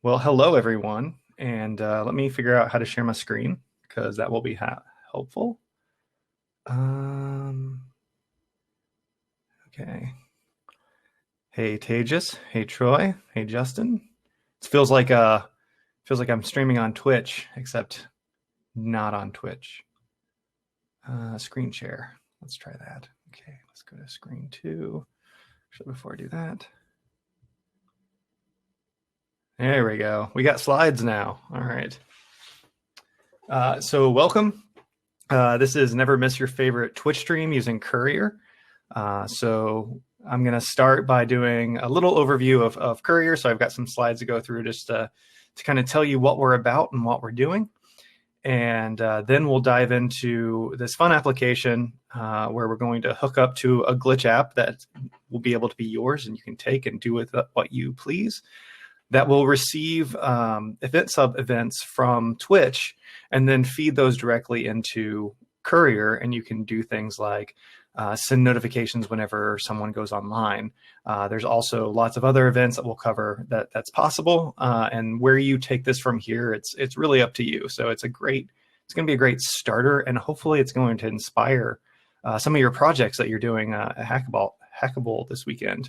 Well, hello everyone, and let me figure out how to share my screen because that will be helpful. Um, okay. Hey Tejas, hey Troy, hey Justin. It feels like I'm streaming on Twitch, except not on Twitch. Screen share. Let's try that. Okay, let's go to screen 2. Actually, before I do that, there we go. We got slides now. All right. So welcome. This is Never Miss Your Favorite Twitch stream using Courier. So I'm going to start by doing a little overview of Courier. So I've got some slides to go through just to kind of tell you what we're about and what we're doing. And then we'll dive into this fun application where we're going to hook up to a glitch app that will be able to be yours and you can take and do with what you please. That will receive EventSub events from Twitch and then feed those directly into Courier, and you can do things like send notifications whenever someone goes online. There's also lots of other events that we'll cover that's possible, and where you take this from here, it's really up to you. So it's going to be a great starter, and hopefully it's going to inspire some of your projects that you're doing at Hackable this weekend.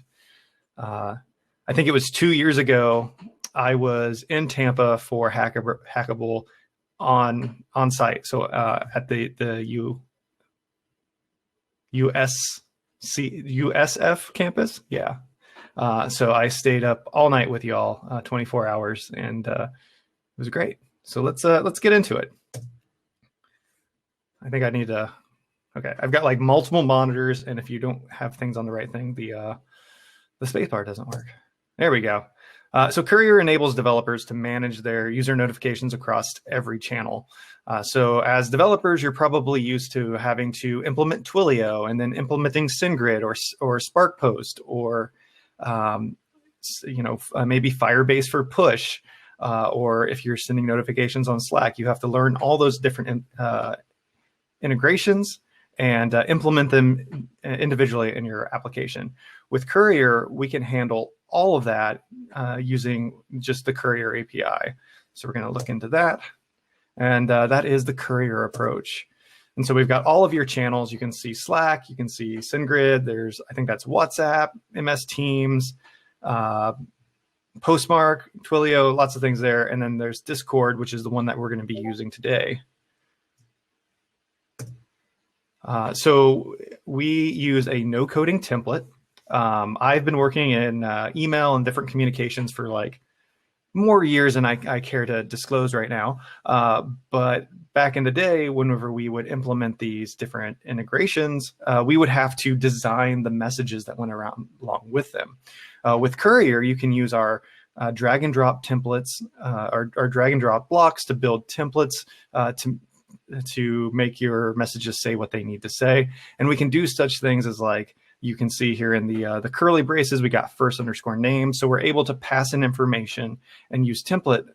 I think it was 2 years ago, I was in Tampa for Hackable on site. So at the USF campus. Yeah. So I stayed up all night with y'all, 24 hours, and it was great. So let's get into it. I think I need to, okay. I've got like multiple monitors, and if you don't have things on the right thing, the spacebar doesn't work. There we go. So Courier enables developers to manage their user notifications across every channel. So as developers, you're probably used to having to implement Twilio and then implementing SendGrid or SparkPost or maybe Firebase for push. Or if you're sending notifications on Slack, you have to learn all those different integrations and implement them individually in your application. With Courier, we can handle all of that using just the Courier API. So we're going to look into that. And that is the Courier approach. And so we've got all of your channels. You can see Slack, you can see SendGrid. I think that's WhatsApp, MS Teams, Postmark, Twilio, lots of things there. And then there's Discord, which is the one that we're going to be using today. So we use a no coding template. I've been working in email and different communications for like more years than I care to disclose right now. But back in the day, whenever we would implement these different integrations, we would have to design the messages that went around along with them. With Courier, you can use our drag and drop templates, our drag and drop blocks to build templates to make your messages say what they need to say. And we can do such things as, like, you can see here in the curly braces, we got first_name. So we're able to pass in information and use template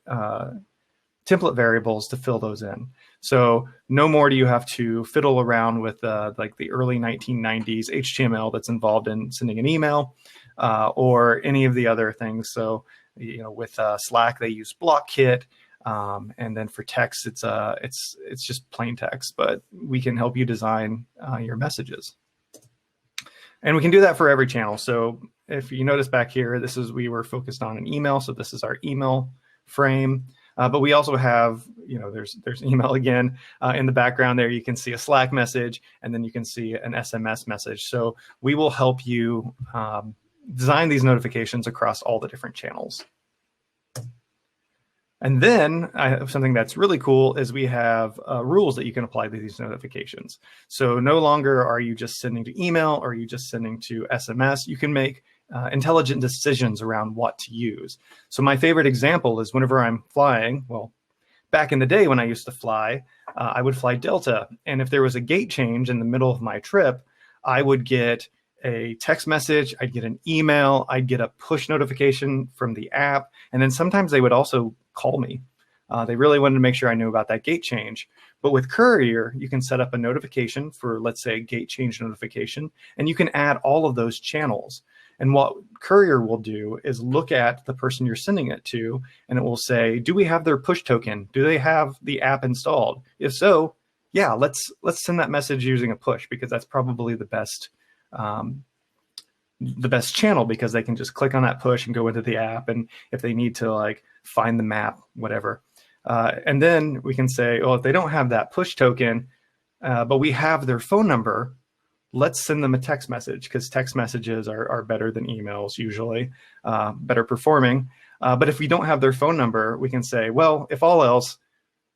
variables to fill those in. So no more do you have to fiddle around with like the early 1990s HTML that's involved in sending an email or any of the other things. So, with Slack, they use BlockKit. And then for text, it's just plain text, but we can help you design your messages. And we can do that for every channel. So if you notice back here, we were focused on an email. So this is our email frame. But we also have, there's email again in the background there. You can see a Slack message, and then you can see an SMS message. So we will help you design these notifications across all the different channels. And then something that's really cool is we have rules that you can apply to these notifications. So no longer are you just sending to email or are you just sending to SMS. You can make intelligent decisions around what to use. So my favorite example is whenever I'm flying, well, back in the day when I used to fly, I would fly Delta. And if there was a gate change in the middle of my trip, I would get a text message, I'd get an email, I'd get a push notification from the app, and then sometimes they would also call me. They really wanted to make sure I knew about that gate change. But with Courier, you can set up a notification for, let's say, a gate change notification, and you can add all of those channels. And what Courier will do is look at the person you're sending it to, and it will say, do we have their push token? Do they have the app installed? If so, yeah, let's send that message using a push, because that's probably the best channel, because they can just click on that push and go into the app, and if they need to like find the map, whatever. And then we can say, well, if they don't have that push token, but we have their phone number, let's send them a text message, because text messages are better than emails usually, better performing. But if we don't have their phone number, we can say, well, if all else,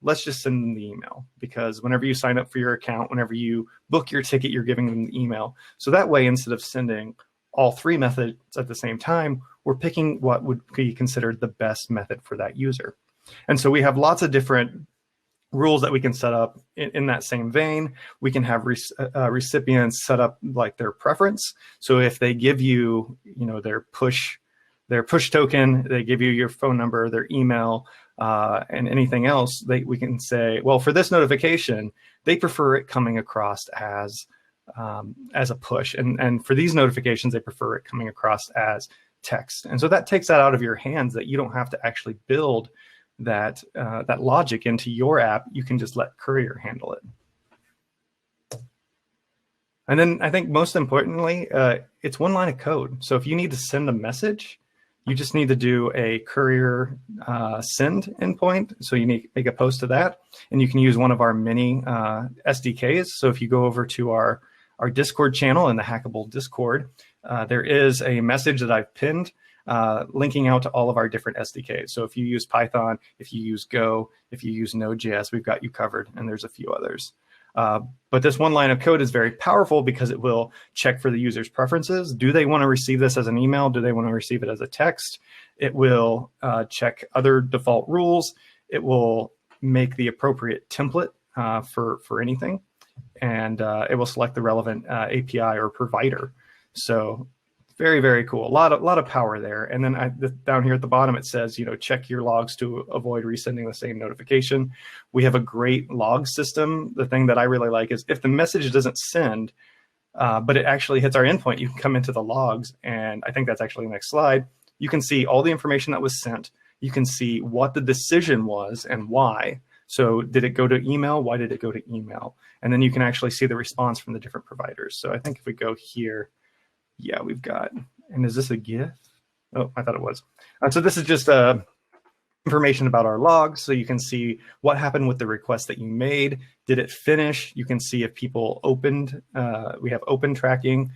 let's just send them the email, because whenever you sign up for your account, whenever you book your ticket, you're giving them the email. So that way, instead of sending all three methods at the same time, we're picking what would be considered the best method for that user. And so we have lots of different rules that we can set up in that same vein. We can have recipients set up like their preference. So if they give you, their push token, they give you your phone number, their email, and anything else, we can say, well, for this notification, they prefer it coming across as a push, and for these notifications, they prefer it coming across as text. And so that takes that out of your hands, that you don't have to actually build that logic into your app. You can just let Courier handle it. And then I think most importantly, it's one line of code. So if you need to send a message, you just need to do a Courier send endpoint. So you need to make a post to that, and you can use one of our many SDKs. So if you go over to our Discord channel in the Hackable Discord, there is a message that I've pinned linking out to all of our different SDKs. So if you use Python, if you use Go, if you use Node.js, we've got you covered, and there's a few others. But this one line of code is very powerful because it will check for the user's preferences. Do they want to receive this as an email? Do they want to receive it as a text? It will check other default rules. It will make the appropriate template for anything, and it will select the relevant API or provider. So very, very cool. A lot of power there. And then down here at the bottom, it says, check your logs to avoid resending the same notification. We have a great log system. The thing that I really like is if the message doesn't send, but it actually hits our endpoint, you can come into the logs. And I think that's actually the next slide. You can see all the information that was sent. You can see what the decision was and why. So did it go to email? Why did it go to email? And then you can actually see the response from the different providers. So I think if we go here, yeah, we've got, and is this a GIF? Oh, I thought it was. So this is just information about our logs. So you can see what happened with the request that you made. Did it finish? You can see if people opened. We have open tracking,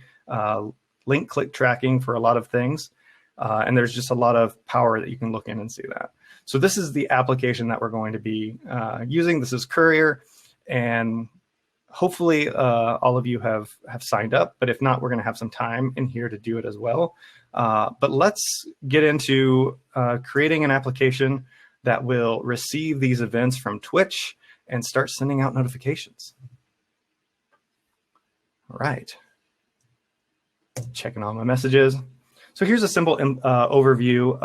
link click tracking for a lot of things. And there's just a lot of power that you can look in and see that. So this is the application that we're going to be using. This is Courier, and hopefully all of you have signed up, but if not, we're going to have some time in here to do it as well. But let's get into creating an application that will receive these events from Twitch and start sending out notifications. All right. Checking all my messages. So here's a simple overview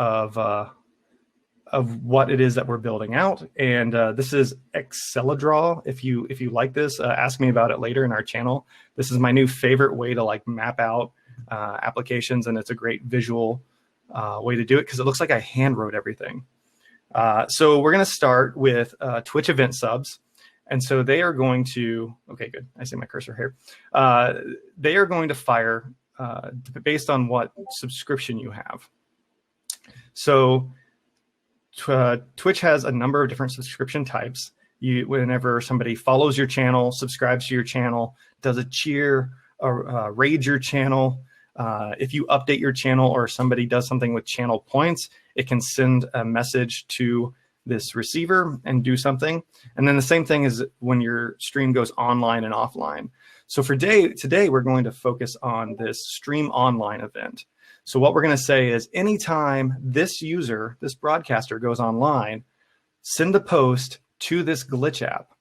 of what it is that we're building out. And this is Excel-a-Draw. If you like this, ask me about it later in our channel. This is my new favorite way to like map out applications, and it's a great visual way to do it because it looks like I hand wrote everything. So we're going to start with Twitch EventSubs. And so they are going to, okay, good. I see my cursor here. They are going to fire based on what subscription you have. So Twitch has a number of different subscription types. Whenever somebody follows your channel, subscribes to your channel, does a cheer or raid your channel, if you update your channel or somebody does something with channel points, it can send a message to this receiver and do something. And then the same thing is when your stream goes online and offline. So for today, we're going to focus on this stream online event. So what we're going to say is anytime this user, this broadcaster goes online, send a post to this Glitch app.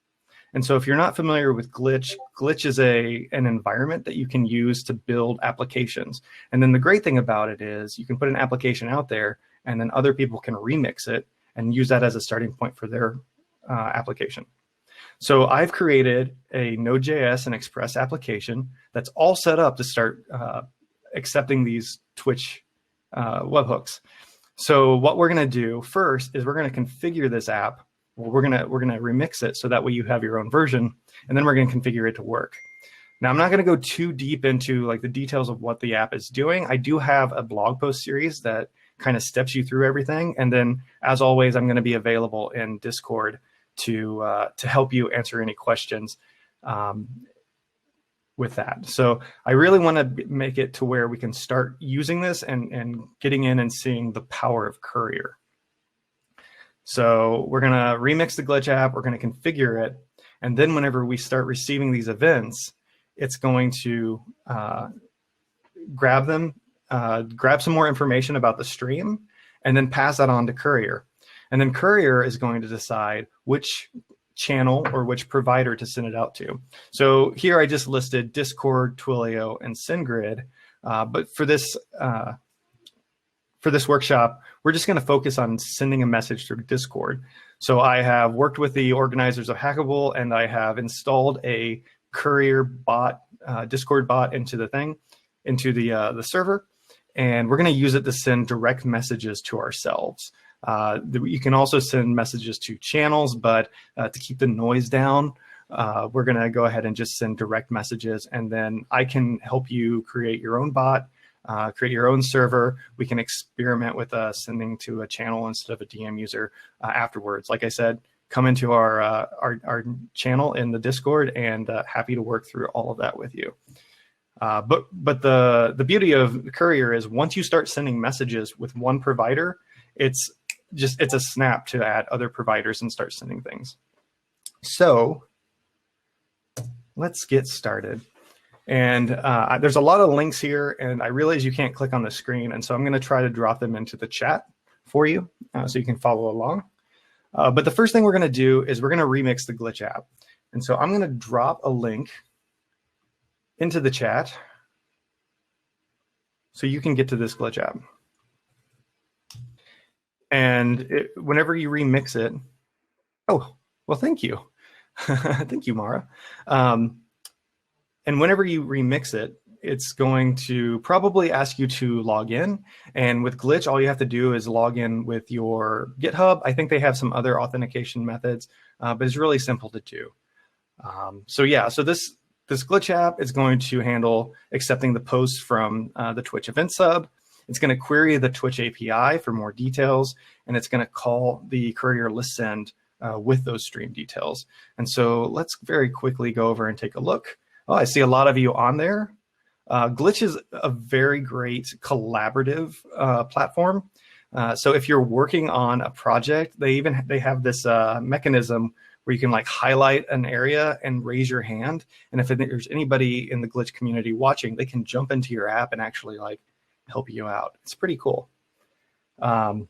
And so if you're not familiar with Glitch is an environment that you can use to build applications. And then the great thing about it is you can put an application out there and then other people can remix it and use that as a starting point for their application. So I've created a Node.js and Express application that's all set up to start accepting these Twitch webhooks. So what we're going to do first is we're going to configure this app. Well, we're going to remix it so that way you have your own version, and then we're going to configure it to work. Now, I'm not going to go too deep into like the details of what the app is doing. I do have a blog post series that kind of steps you through everything. And then, as always, I'm going to be available in Discord to help you answer any questions with that. So I really want to make it to where we can start using this and getting in and seeing the power of Courier. So we're going to remix the glitch app. We're going to configure it. And then whenever we start receiving these events, it's going to grab them, grab some more information about the stream, and then pass that on to Courier. And then Courier is going to decide which channel or which provider to send it out to. So here I just listed Discord, Twilio, and SendGrid. But for this workshop, we're just going to focus on sending a message through Discord. So I have worked with the organizers of Hackable, and I have installed a Courier bot, Discord bot into the server, and we're going to use it to send direct messages to ourselves. You can also send messages to channels, but to keep the noise down, we're going to go ahead and just send direct messages, and then I can help you create your own bot, create your own server. We can experiment with sending to a channel instead of a DM user afterwards. Like I said, come into our channel in the Discord, and happy to work through all of that with you. But the beauty of Courier is once you start sending messages with one provider, it's a snap to add other providers and start sending things. So let's get started. And there's a lot of links here, and I realize you can't click on the screen, and so I'm going to try to drop them into the chat for you so you can follow along. But the first thing we're going to do is we're going to remix the glitch app. And so I'm going to drop a link into the chat so you can get to this glitch app. And whenever you remix it, oh, well, thank you. Thank you, Mara. And whenever you remix it, it's going to probably ask you to log in. And with Glitch, all you have to do is log in with your GitHub. I think they have some other authentication methods, but it's really simple to do. So this Glitch app is going to handle accepting the posts from the Twitch EventSub. It's going to query the Twitch API for more details, and it's going to call the Courier list send with those stream details. And so let's very quickly go over and take a look. Oh, I see a lot of you on there. Glitch is a very great collaborative platform. So if you're working on a project, they have this mechanism where you can like highlight an area and raise your hand. And if there's anybody in the Glitch community watching, they can jump into your app and actually like help you out. It's pretty cool. I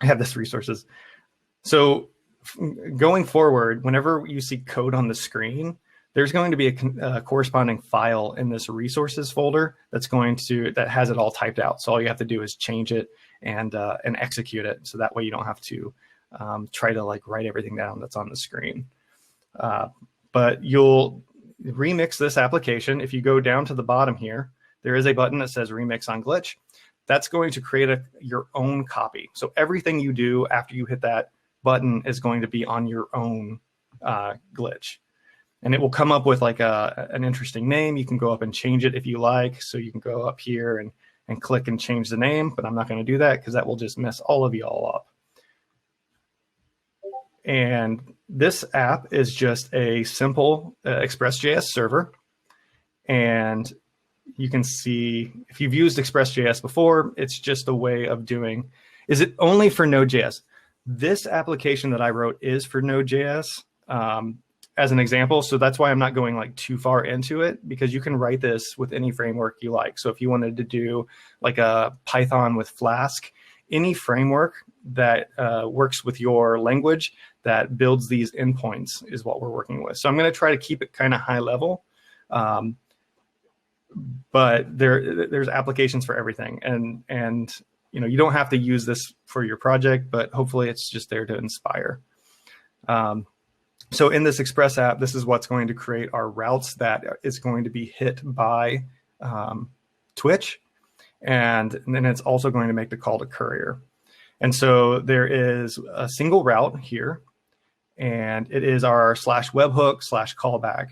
have this resources. So going forward, whenever you see code on the screen, there's going to be a corresponding file in this resources folder that has it all typed out. So all you have to do is change it and execute it. So that way you don't have to try to like write everything down that's on the screen. But you'll remix this application. If you go down to the bottom here, there is a button that says Remix on Glitch. That's going to create your own copy. So everything you do after you hit that button is going to be on your own glitch. And it will come up with like an interesting name. You can go up and change it if you like. So you can go up here and click and change the name, but I'm not going to do that because that will just mess all of you all up. And this app is just a simple Express.js server. And you can see if you've used Express.js before, it's just a way of doing, is it only for Node.js? This application that I wrote is for Node.js. As an example. So that's why I'm not going like too far into it, because you can write this with any framework you like. So if you wanted to do like a Python with Flask, any framework that works with your language that builds these endpoints is what we're working with. So I'm going to try to keep it kind of high level. But there's applications for everything. And you don't have to use this for your project, but hopefully it's just there to inspire. So in this Express app, this is what's going to create our routes that is going to be hit by Twitch, and then it's also going to make the call to Courier. And so there is a single route here, and it is our /webhook/callback.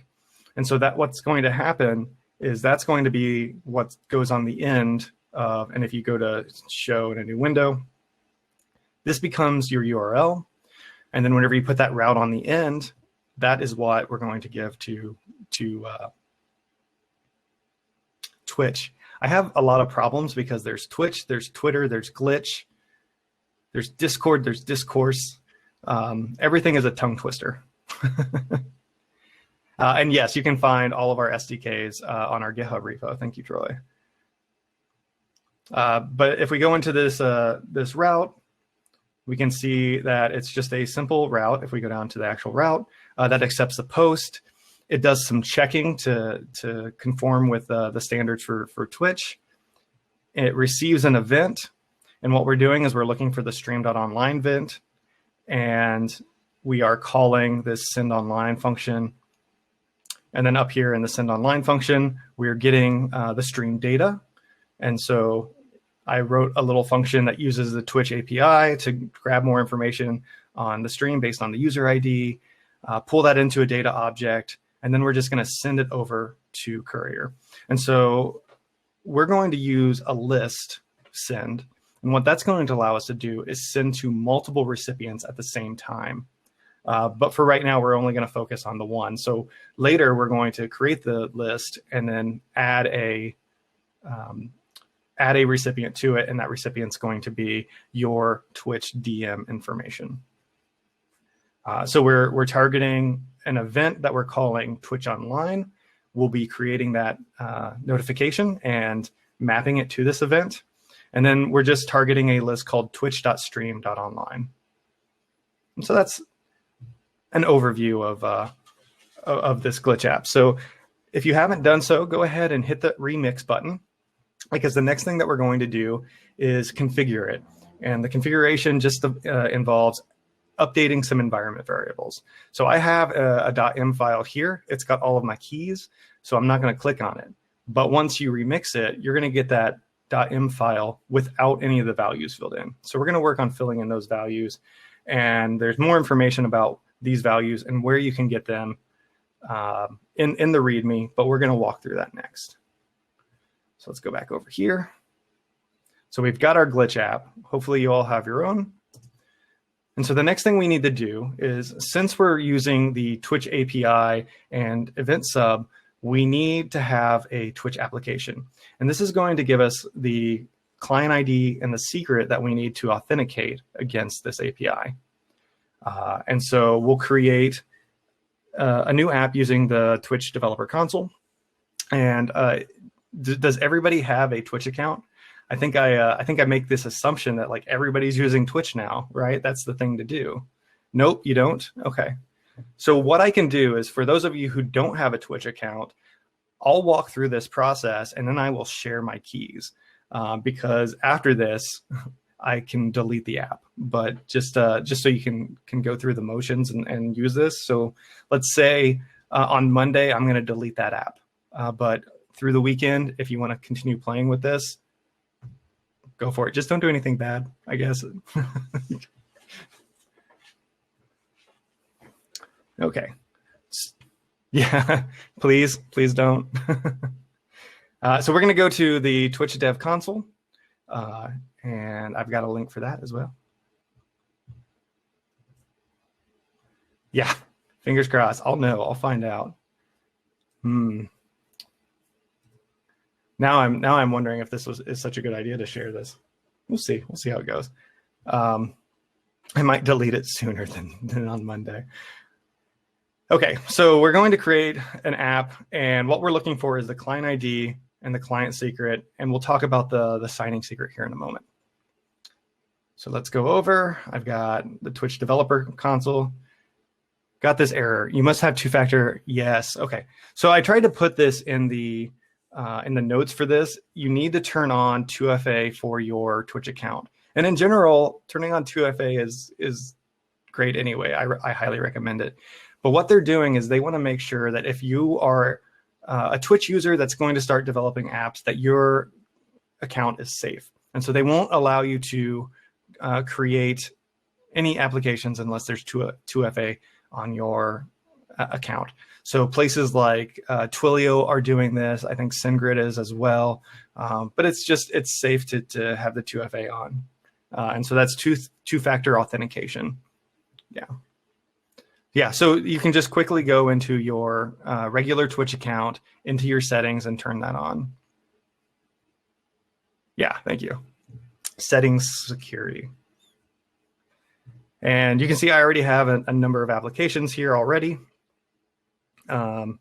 And so that what's going to happen is that's going to be what goes on the end of, and if you go to show in a new window, this becomes your URL. And then whenever you put that route on the end, that is what we're going to give to Twitch. I have a lot of problems because there's Twitch, there's Twitter, there's Glitch, there's Discord, there's Discourse. Everything is a tongue twister. And yes, you can find all of our SDKs on our GitHub repo. Thank you, Troy. But if we go into this, this route, we can see that it's just a simple route. If we go down to the actual route, that accepts the post. It does some checking to conform with the standards for Twitch. It receives an event. And what we're doing is we're looking for the stream.online event. And we are calling this send online function. And then up here in the send online function, we're getting the stream data. And so I wrote a little function that uses the Twitch API to grab more information on the stream based on the user ID, pull that into a data object, and then we're just going to send it over to Courier. And so we're going to use a list send. And what that's going to allow us to do is send to multiple recipients at the same time. But for right now, we're only going to focus on the one. So later, we're going to create the list and then add a recipient to it, and that recipient's going to be your Twitch DM information. So we're targeting an event that we're calling Twitch Online. We'll be creating that notification and mapping it to this event. And then we're just targeting a list called twitch.stream.online. And so that's an overview of this glitch app. So if you haven't done so, go ahead and hit the remix button, because the next thing that we're going to do is configure it. And the configuration just involves updating some environment variables. So I have a .m file here. It's got all of my keys, so I'm not going to click on it. But once you remix it, you're going to get that .m file without any of the values filled in. So we're going to work on filling in those values. And there's more information about these values and where you can get them in the README, but we're going to walk through that next. So let's go back over here. So we've got our glitch app. Hopefully you all have your own. And so the next thing we need to do is, since we're using the Twitch API and EventSub, we need to have a Twitch application. And this is going to give us the client ID and the secret that we need to authenticate against this API. And so we'll create a new app using the Twitch Developer Console. And does everybody have a Twitch account? I think I make this assumption that like everybody's using Twitch now, right? That's the thing to do. Nope, you don't? Okay. So what I can do is, for those of you who don't have a Twitch account, I'll walk through this process and then I will share my keys, because after this, I can delete the app. But just so you can go through the motions and use this. So let's say on Monday, I'm going to delete that app. But through the weekend, if you want to continue playing with this, go for it. Just don't do anything bad, I guess. Okay. Yeah, please don't. So we're going to go to the Twitch Dev Console, and I've got a link for that as well. Yeah, fingers crossed. I'll know. I'll find out. Now I'm wondering if this is such a good idea to share this. We'll see. We'll see how it goes. I might delete it sooner than on Monday. Okay, so we're going to create an app, and what we're looking for is the client ID and the client secret, and we'll talk about the signing secret here in a moment. So let's go over. I've got the Twitch Developer Console. Got this error. You must have two-factor. Yes. Okay. So I tried to put this in the notes for this. You need to turn on 2FA for your Twitch account, and in general, turning on 2FA is great anyway. I highly recommend it. But what they're doing is they want to make sure that if you are a Twitch user that's going to start developing apps, that you're account is safe. And so they won't allow you to create any applications unless there's 2FA on your account. So places like Twilio are doing this. I think SendGrid is as well. But it's safe to have the 2FA on. And so that's two-factor authentication. Yeah, so you can just quickly go into your regular Twitch account, into your settings, and turn that on. Yeah, thank you. Settings security. And you can see I already have a number of applications here already. And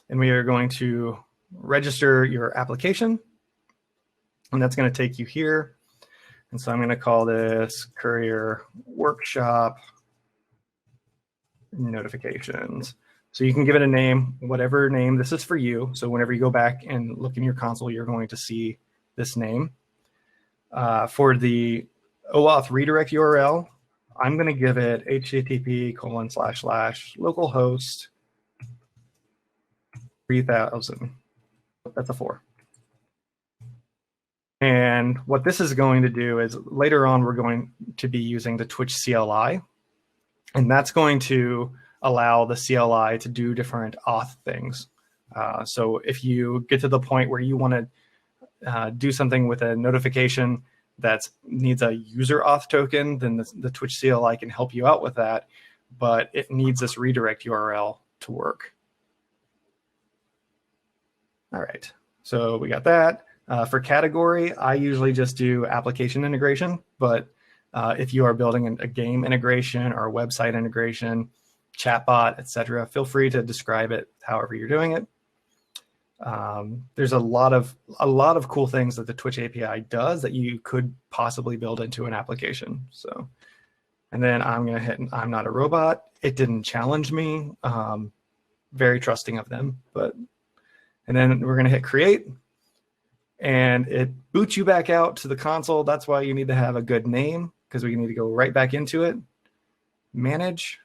we are going to register your application. And that's going to take you here. And so I'm going to call this Courier Workshop Notifications. So you can give it a name, whatever name. This is for you. So whenever you go back and look in your console, you're going to see this name. For the OAuth redirect URL, I'm going to give it http://localhost 3000. That's a 4. And what this is going to do is later on, we're going to be using the Twitch CLI. And that's going to allow the CLI to do different auth things. So if you get to the point where you want to do something with a notification that needs a user auth token, then the Twitch CLI can help you out with that. But it needs this redirect URL to work. All right, so we got that. For category, I usually just do application integration, but if you are building a game integration or a website integration, chatbot, etc., feel free to describe it however you're doing it. There's a lot of cool things that the Twitch API does that you could possibly build into an application. So, and then I'm going to hit I'm not a robot. It didn't challenge me. Very trusting of them, and then we're going to hit create. And it boots you back out to the console. That's why you need to have a good name, because we need to go right back into it. Manage.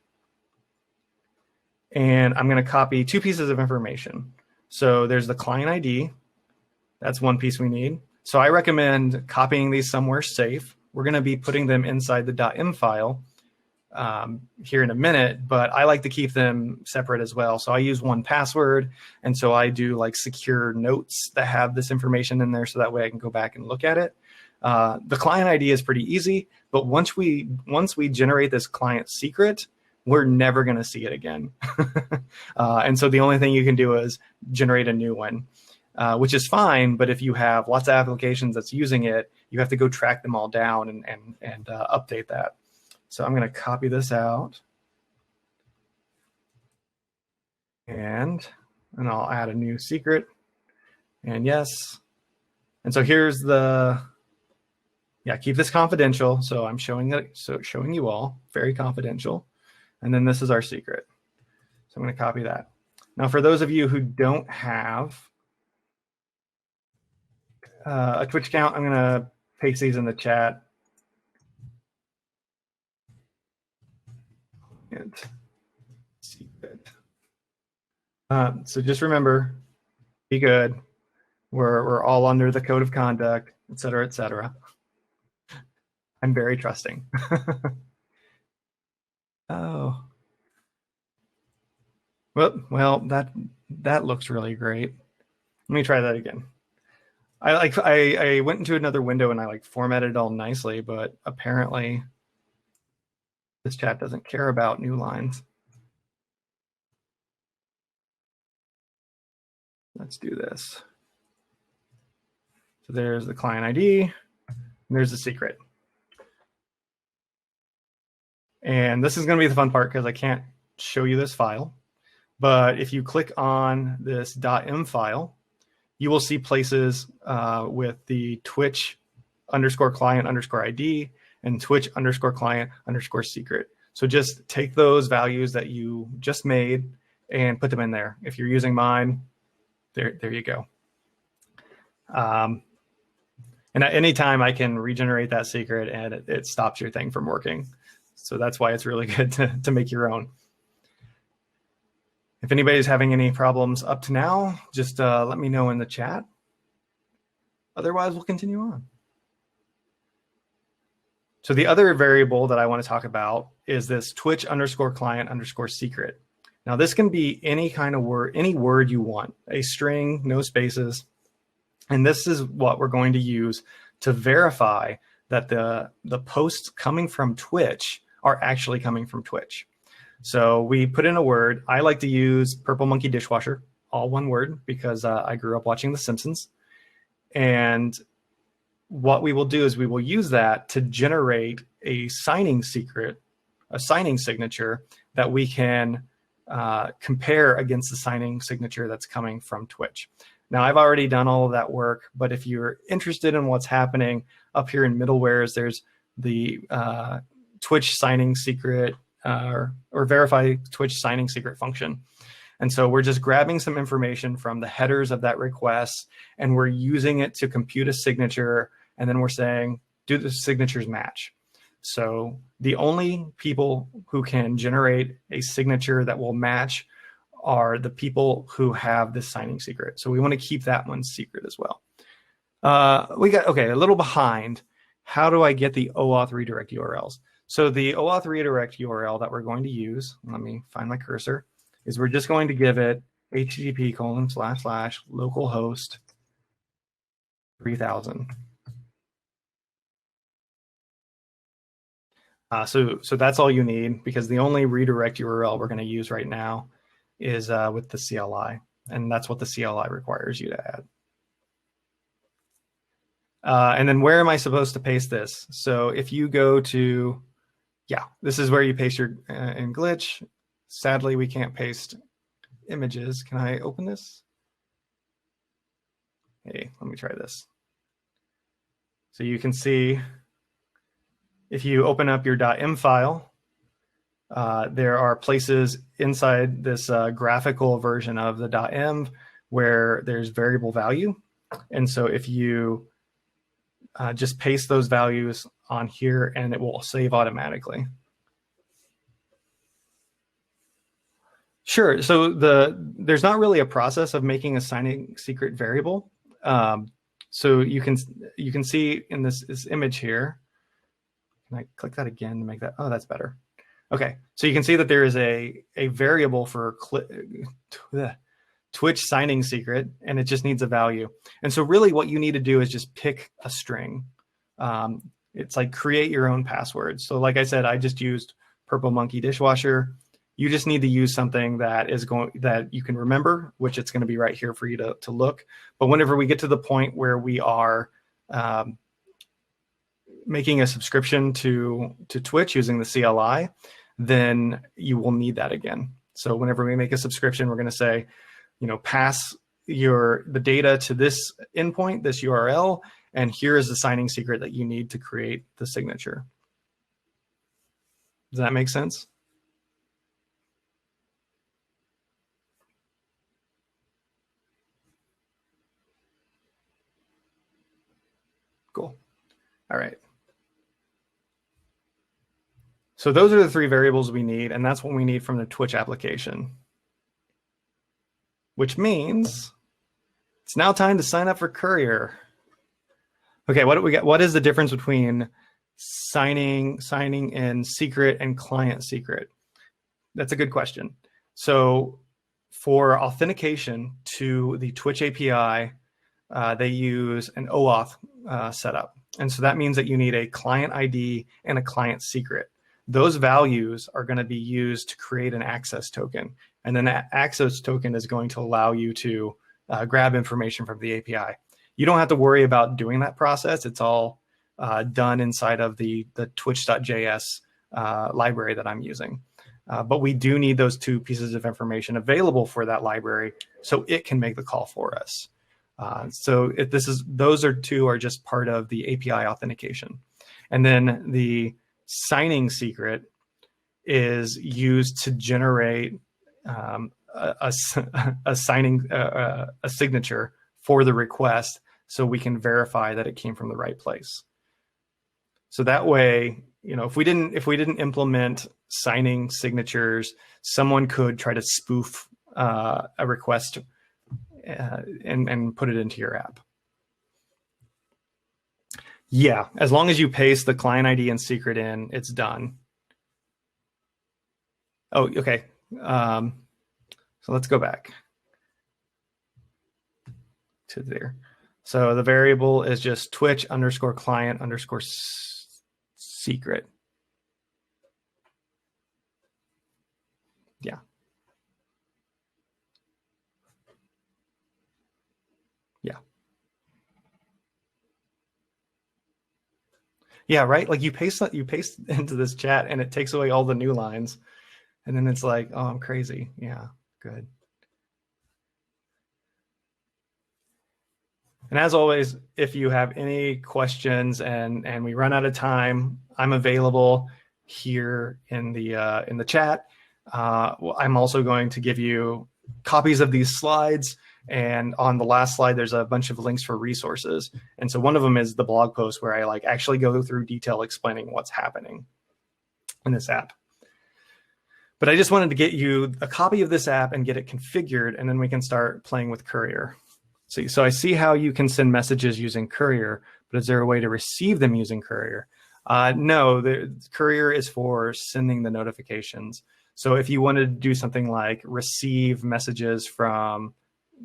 And I'm going to copy 2 pieces of information. So there's the client ID. That's one piece we need. So I recommend copying these somewhere safe. We're going to be putting them inside the .m file here in a minute, but I like to keep them separate as well. So I use 1Password, and so I do like secure notes that have this information in there, so that way I can go back and look at it. The client ID is pretty easy, but once we generate this client secret, we're never going to see it again. And so the only thing you can do is generate a new one, which is fine. But if you have lots of applications that's using it, you have to go track them all down and update that. So I'm going to copy this out, and I'll add a new secret, and yes. And so here's keep this confidential. So I'm showing you all, very confidential. And then this is our secret. So I'm going to copy that. Now, for those of you who don't have a Twitch account, I'm going to paste these in the chat. And secret. So just remember, be good. We're all under the code of conduct, et cetera, et cetera. I'm very trusting. Oh. Well, that looks really great. Let me try that again. I went into another window and I formatted it all nicely, but apparently this chat doesn't care about new lines. Let's do this. So there's the client ID, and there's the secret. And this is going to be the fun part because I can't show you this file. But if you click on this .m file, you will see places with the Twitch _client_ID and Twitch _client _secret. So just take those values that you just made and put them in there. If you're using mine, there you go. And at any time I can regenerate that secret and it stops your thing from working. So that's why it's really good to make your own. If anybody's having any problems up to now, just let me know in the chat. Otherwise, we'll continue on. So the other variable that I want to talk about is this Twitch_client_secret. Now this can be any kind of word, any word you want, a string, no spaces. And this is what we're going to use to verify that the posts coming from Twitch are actually coming from Twitch. So we put in a word. I like to use purple monkey dishwasher, all one word, because I grew up watching The Simpsons. And what we will do is we will use that to generate a signing secret, a signing signature that we can compare against the signing signature that's coming from Twitch. Now, I've already done all of that work, but if you're interested in what's happening up here in middlewares, there's the Twitch signing secret or verify Twitch signing secret function. And so we're just grabbing some information from the headers of that request, and we're using it to compute a signature. And then we're saying, do the signatures match? So the only people who can generate a signature that will match are the people who have this signing secret. So we want to keep that one secret as well. We got, okay, a little behind. How do I get the OAuth redirect URLs? So the OAuth redirect URL that we're going to use, let me find my cursor, is we're just going to give it http://localhost 3000. So that's all you need, because the only redirect URL we're going to use right now is with the CLI, and that's what the CLI requires you to add. And then where am I supposed to paste this? So if you go to, yeah, this is where you paste your in Glitch. Sadly, we can't paste images. Can I open this? Hey, let me try this. So you can see, if you open up your .m file, there are places inside this graphical version of the .m where there's variable value. And so if you just paste those values on here, and it will save automatically. Sure. So there's not really a process of making a signing secret variable. So you can see in this image here. Can I click that again to make that? Oh, that's better. Okay. So you can see that there is a variable for Twitch signing secret, and it just needs a value. And so really what you need to do is just pick a string. It's like create your own password. So like I said, I just used purple monkey dishwasher. You just need to use something that you can remember, which it's going to be right here for you to look. But whenever we get to the point where we are making a subscription to Twitch using the CLI, then you will need that again. So whenever we make a subscription, we're going to say, pass the data to this endpoint, this URL, and here is the signing secret that you need to create the signature. Does that make sense? Cool. All right. So those are the three variables we need, and that's what we need from the Twitch application. Which means it's now time to sign up for Courier. Okay, what do we got? What is the difference between signing in secret and client secret? That's a good question. So for authentication to the Twitch API, they use an OAuth setup. And so that means that you need a client ID and a client secret. Those values are going to be used to create an access token. And then that access token is going to allow you to grab information from the API. You don't have to worry about doing that process. It's all done inside of the twitch.js library that I'm using. But we do need those two pieces of information available for that library so it can make the call for us. So if those two are just part of the API authentication. And then the signing secret is used to generate a signature for the request, so we can verify that it came from the right place. So that way, if we didn't implement signing signatures, someone could try to spoof a request and put it into your app. Yeah, as long as you paste the client ID and secret in, it's done. Oh, okay. So let's go back to there. So the variable is just Twitch underscore client underscore secret. Yeah. Yeah. Yeah, right? Like you paste into this chat and it takes away all the new lines. And then it's like, oh, I'm crazy. Yeah, good. And as always, if you have any questions and we run out of time, I'm available here in the chat. I'm also going to give you copies of these slides. And on the last slide, there's a bunch of links for resources. And so one of them is the blog post where I like actually go through detail explaining what's happening in this app. But I just wanted to get you a copy of this app and get it configured, and then we can start playing with Courier. So I see how you can send messages using Courier, but is there a way to receive them using Courier? No, Courier is for sending the notifications. So if you wanted to do something like receive messages from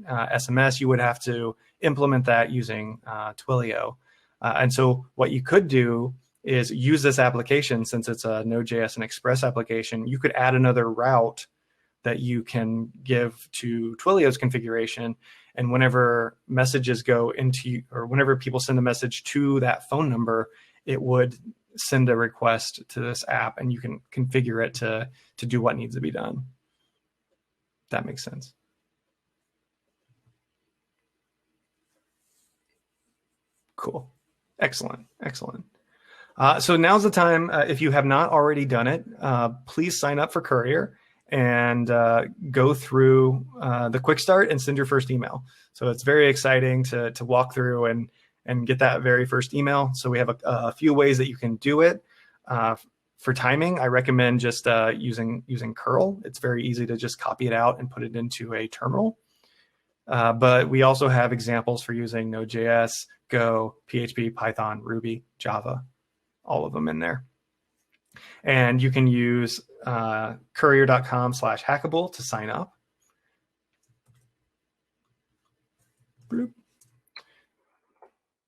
SMS, you would have to implement that using Twilio. And so what you could do is use this application, since it's a Node.js and Express application. You could add another route that you can give to Twilio's configuration. And whenever messages go into, or whenever people send a message to that phone number, it would send a request to this app, and you can configure it to do what needs to be done. That makes sense. Cool. Excellent. Excellent. So now's the time. If you have not already done it, please sign up for Courier and go through the quick start and send your first email. So it's very exciting to walk through and get that very first email. So we have a few ways that you can do it. For timing, I recommend just using curl. It's very easy to just copy it out and put it into a terminal. But we also have examples for using Node.js, Go, PHP, Python, Ruby, Java, all of them in there. And you can use courier.com/hackable to sign up. Bloop.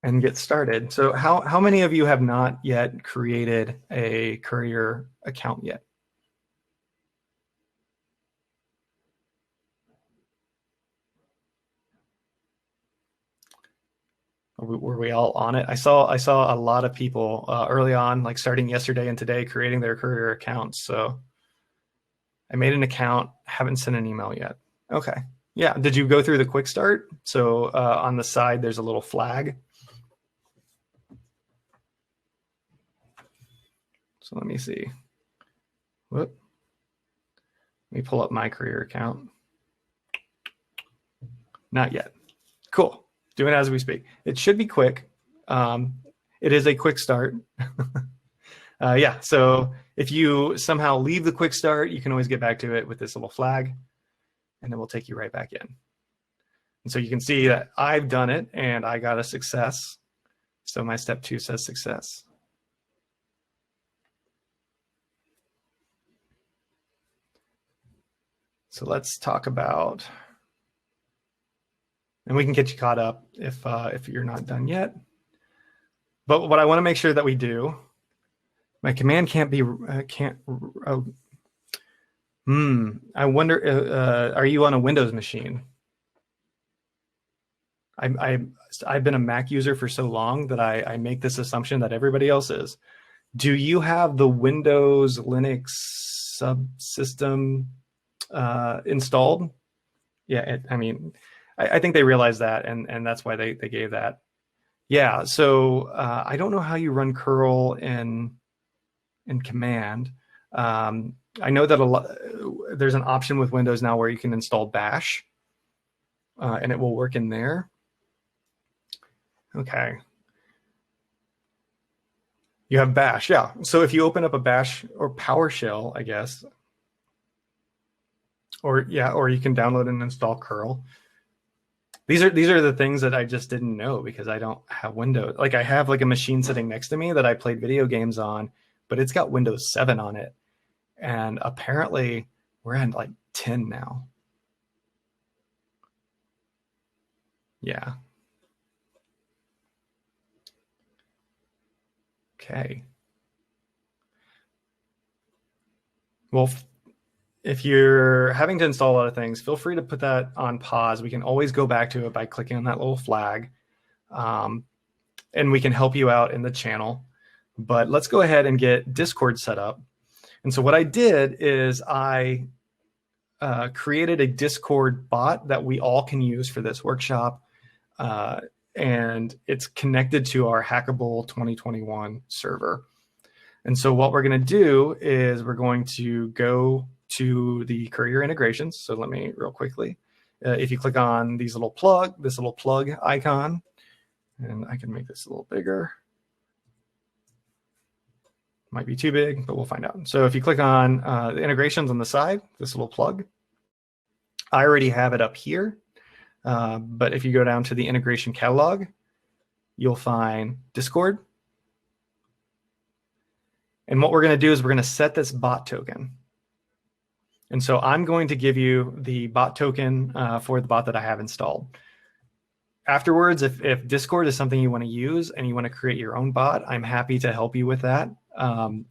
And get started. So how many of you have not yet created a Courier account yet? Were we all on it? I saw a lot of people early on, like starting yesterday and today, creating their Courier accounts. So I made an account, haven't sent an email yet. Okay. Yeah. Did you go through the quick start? So on the side, there's a little flag. So let me see. Whoop. Let me pull up my Courier account. Not yet. Cool. Doing it as we speak. It should be quick. It is a quick start. Yeah, so if you somehow leave the quick start, you can always get back to it with this little flag, and it will take you right back in. And so you can see that I've done it, and I got a success. So my step 2 says success. So let's talk about, and we can get you caught up if you're not done yet. But what I want to make sure that we do, my command can't be, I wonder, are you on a Windows machine? I've been a Mac user for so long that I make this assumption that everybody else is. Do you have the Windows Linux subsystem installed? Yeah, I think they realized that, and that's why they gave that. Yeah, so I don't know how you run curl in command. I know that there's an option with Windows now where you can install bash, and it will work in there. Okay. You have bash, yeah. So if you open up a bash or PowerShell, I guess, or you can download and install curl. These are the things that I just didn't know because I don't have Windows. Like I have like a machine sitting next to me that I played video games on, but it's got Windows 7 on it. And apparently we're at like 10 now. Yeah. Okay. Well, if you're having to install a lot of things, feel free to put that on pause. We can always go back to it by clicking on that little flag. And we can help you out in the channel. But let's go ahead and get Discord set up. And so what I did is I created a Discord bot that we all can use for this workshop. And it's connected to our Hackable 2021 server. And so what we're going to do is we're going to go to the Courier integrations. So let me real quickly, if you click on this little plug icon, and I can make this a little bigger. Might be too big, but we'll find out. So if you click on the integrations on the side, this little plug, I already have it up here. But if you go down to the integration catalog, you'll find Discord. And what we're going to do is we're going to set this bot token. And so I'm going to give you the bot token for the bot that I have installed. Afterwards, if Discord is something you want to use and you want to create your own bot, I'm happy to help you with that.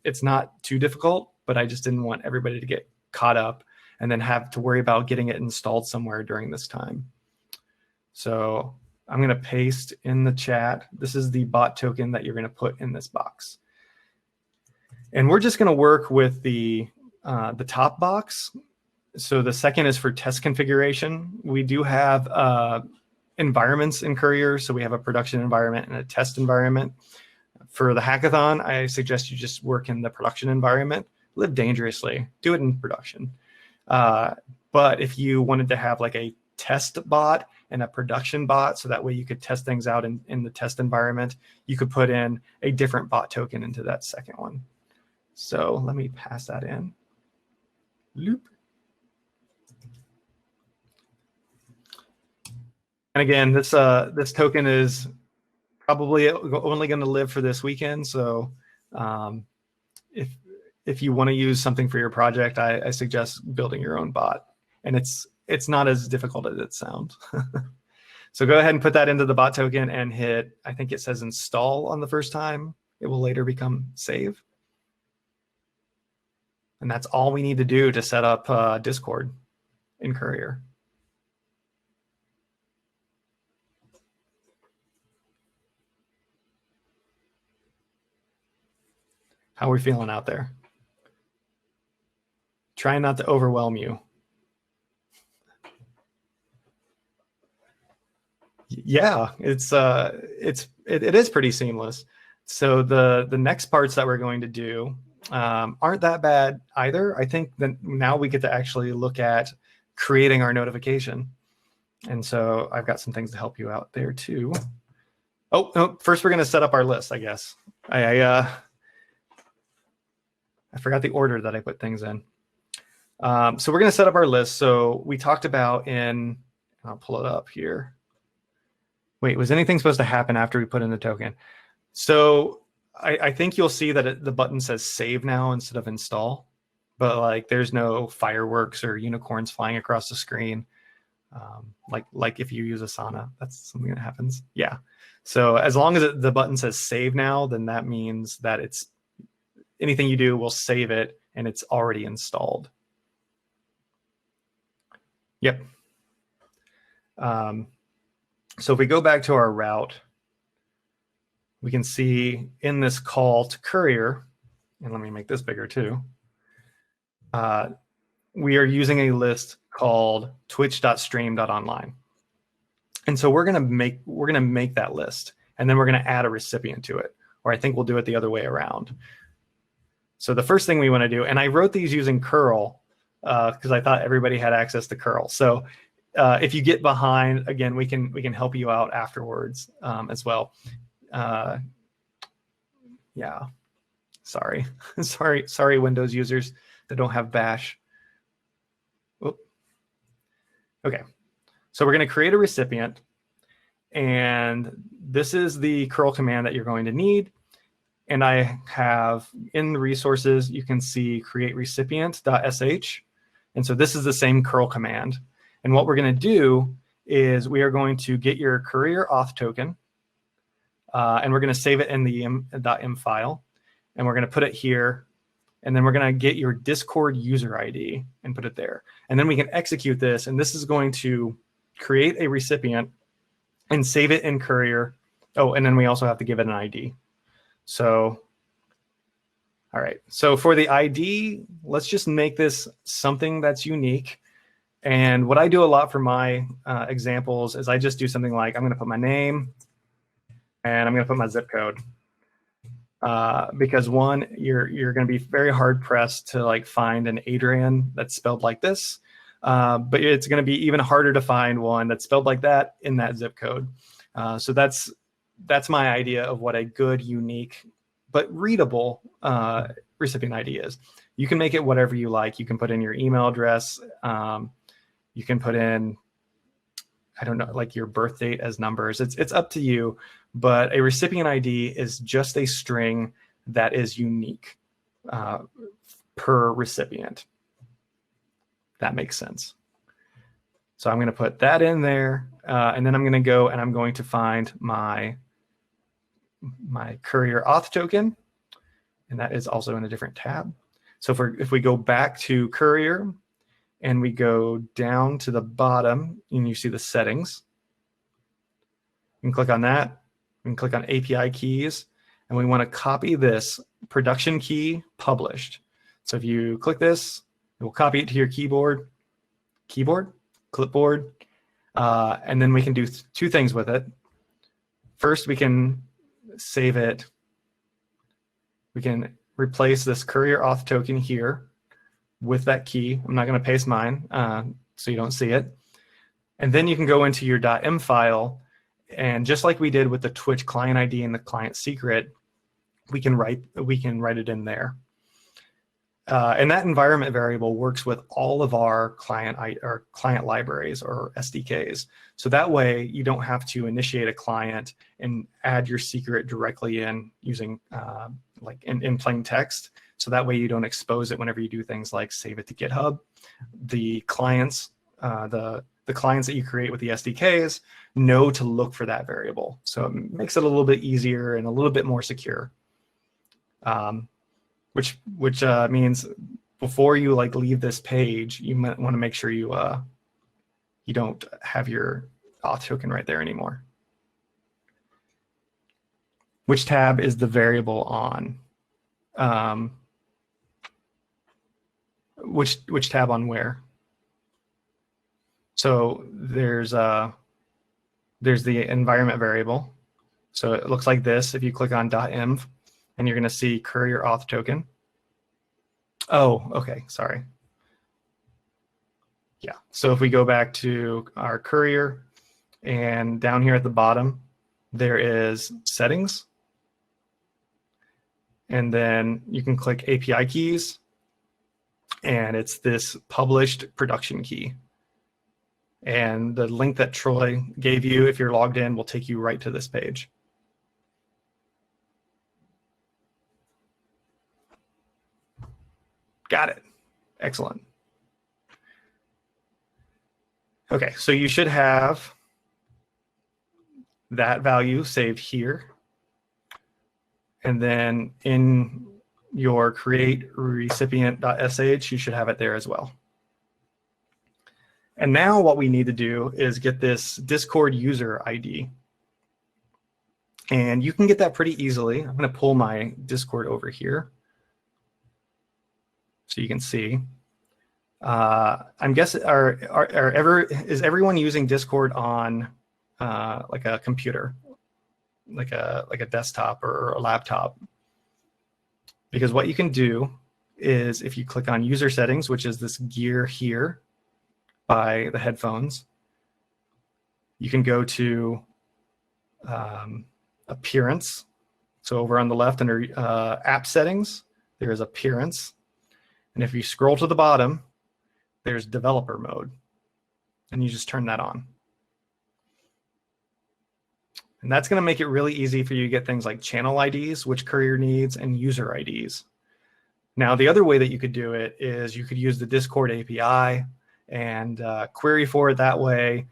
It's not too difficult, but I just didn't want everybody to get caught up and then have to worry about getting it installed somewhere during this time. So I'm going to paste in the chat. This is the bot token that you're going to put in this box. And we're just going to work with the top box. So the second is for test configuration. We do have environments in Courier. So we have a production environment and a test environment. For the hackathon, I suggest you just work in the production environment. Live dangerously. Do it in production. But if you wanted to have like a test bot and a production bot, so that way you could test things out in the test environment, you could put in a different bot token into that second one. So let me pass that in. Loop. And again, this token is probably only going to live for this weekend. So if you want to use something for your project, I suggest building your own bot. And it's not as difficult as it sounds. So go ahead and put that into the bot token and hit, I think it says install on the first time. It will later become save. And that's all we need to do to set up Discord in Courier. How are we feeling out there? Try not to overwhelm you. Yeah, it is pretty seamless. So the next parts that we're going to do aren't that bad either. I think that now we get to actually look at creating our notification. And so I've got some things to help you out there too. Oh, no, first we're going to set up our list, I guess. I forgot the order that I put things in. So we're going to set up our list. So we talked about I'll pull it up here. Wait, was anything supposed to happen after we put in the token? So I think you'll see that the button says save now instead of install, but like there's no fireworks or unicorns flying across the screen. Like if you use Asana, that's something that happens. Yeah. So as long as the button says save now, then that means that anything you do will save it and it's already installed. Yep. So if we go back to our route, we can see in this call to Courier, and let me make this bigger too, we are using a list called twitch.stream.online. And so we're gonna make that list, and then we're gonna add a recipient to it, or I think we'll do it the other way around. So the first thing we want to do, and I wrote these using curl because I thought everybody had access to curl. So if you get behind, again, we can help you out afterwards as well. Yeah, sorry, sorry, Windows users that don't have Bash. Oop. Okay, so we're going to create a recipient, And this is the curl command that you're going to need. And I have in the resources, you can see create recipient.sh. And so this is the same curl command. And what we're going to do is we are going to get your Courier auth token, and we're going to save it in the .m file. And we're going to put it here. And then we're going to get your Discord user ID and put it there. And then we can execute this. And this is going to create a recipient and save it in Courier. Oh, and then we also have to give it an ID. So, all right. So for the ID, let's just make this something that's unique. And what I do a lot for my examples is I just do something like I'm going to put my name and I'm going to put my zip code. Because one, you're going to be very hard pressed to like find an Adrian that's spelled like this. But it's going to be even harder to find one that's spelled like that in that zip code. So that's my idea of what a good, unique, but readable recipient ID is. You can make it whatever you like. You can put in your email address. You can put in, I don't know, like your birth date as numbers. It's up to you. But a recipient ID is just a string that is unique per recipient. That makes sense. So I'm going to put that in there, and then I'm going to go and I'm going to find my Courier auth token, and that is also in a different tab. So if we go back to Courier and we go down to the bottom and you see the settings, you can click on that. We can click on API keys, and we want to copy this production key published. So if you click this, it will copy it to your clipboard, and then we can do two things with it. First, we can save it. We can replace this Courier auth token here with that key. I'm not going to paste mine so you don't see it. And then you can go into your .m file, and just like we did with the Twitch client ID and the client secret, we can write it in there. And that environment variable works with all of our client libraries or SDKs. So that way you don't have to initiate a client and add your secret directly in using like in plain text. So that way you don't expose it whenever you do things like save it to GitHub. The clients, the clients that you create with the SDKs know to look for that variable. So it makes it a little bit easier and a little bit more secure. Which means before you like leave this page, you might want to make sure you you don't have your auth token right there anymore. Which tab is the variable on? Which tab on where? So there's the environment variable. So it looks like this. If you click on .env, and you're going to see Courier auth token. Oh, okay, sorry. Yeah, so if we go back to our Courier, and down here at the bottom, there is settings. And then you can click API keys, and it's this published production key. And the link that Troy gave you, if you're logged in, will take you right to this page. Got it. Excellent. Okay, so you should have that value saved here. And then in your create recipient.sh, you should have it there as well. And now what we need to do is get this Discord user ID. And you can get that pretty easily. I'm going to pull my Discord over here so you can see. I'm guessing, is everyone using Discord on like a computer, like a desktop or a laptop? Because what you can do is if you click on user settings, which is this gear here by the headphones, you can go to appearance. So over on the left under app settings, there is appearance. And if you scroll to the bottom, there's developer mode, and you just turn that on. And that's going to make it really easy for you to get things like channel IDs, which Courier needs, and user IDs. Now, the other way that you could do it is you could use the Discord API and query for it that way.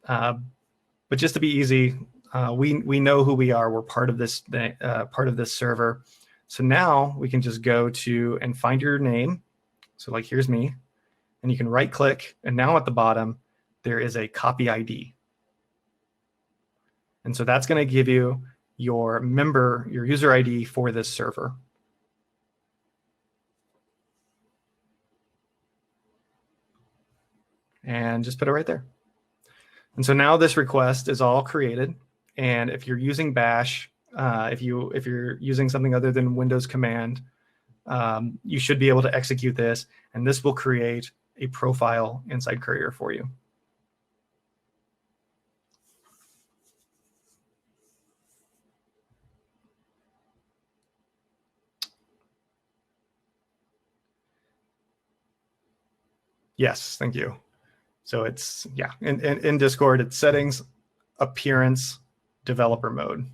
But just to be easy, we know who we are. We're part of this server. So now we can just go to and find your name. So like here's me, and you can right click, and now at the bottom there is a copy ID. And so that's going to give you your user ID for this server. And just put it right there. And so now this request is all created. And if you're using Bash, if you're using something other than Windows command, you should be able to execute this, and this will create a profile inside Courier for you. Yes, thank you. So it's, yeah, in Discord, it's settings, appearance, developer mode.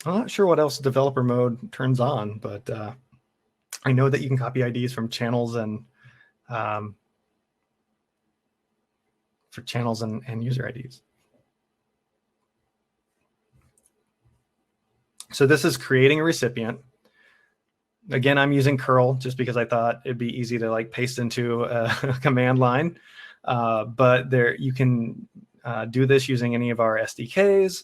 I'm not sure what else developer mode turns on, but I know that you can copy IDs from channels and for channels and user IDs. So this is creating a recipient. Again, I'm using curl just because I thought it'd be easy to like paste into a command line. But there you can do this using any of our SDKs.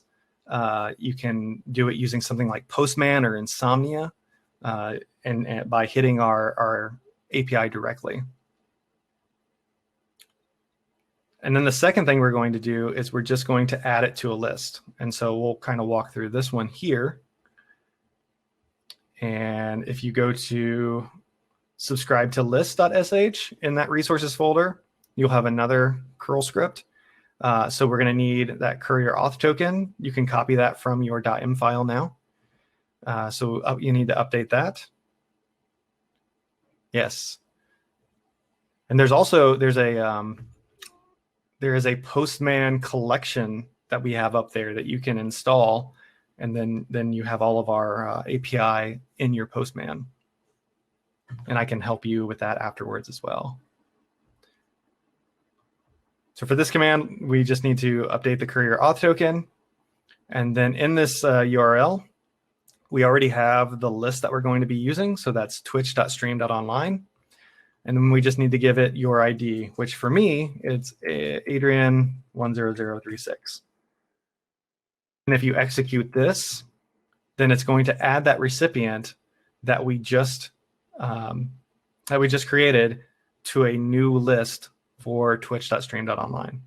You can do it using something like Postman or Insomnia, and by hitting our API directly. And then the second thing we're going to do is we're just going to add it to a list. And so we'll kind of walk through this one here. And if you go to subscribe to list.sh in that resources folder, you'll have another curl script. So we're going to need that Courier auth token. You can copy that from your .m file now. So you need to update that. Yes. And there is a Postman collection that we have up there that you can install, and then you have all of our API in your Postman. And I can help you with that afterwards as well. So for this command, we just need to update the Courier auth token. And then in this URL, we already have the list that we're going to be using. So that's twitch.stream.online. And then we just need to give it your ID, which for me, it's Adrian10036. And if you execute this, then it's going to add that recipient that we just created to a new list for twitch.stream.online.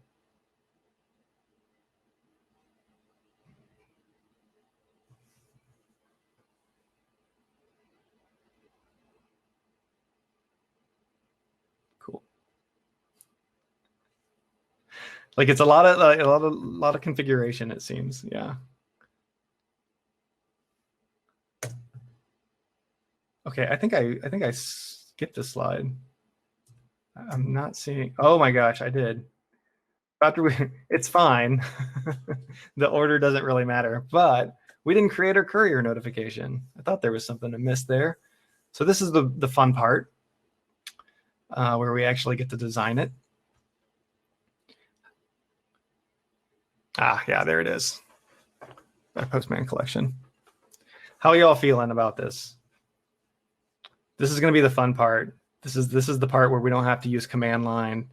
Cool. Like it's a lot of configuration, it seems. Yeah. Okay, I think I skipped a slide. I'm not seeing. Oh my gosh, I did. It's fine. The order doesn't really matter, but we didn't create our Courier notification. I thought there was something to miss there. So this is the fun part where we actually get to design it. Yeah, there it is. Our Postman collection. How are y'all feeling about this? This is going to be the fun part. This is the part where we don't have to use command line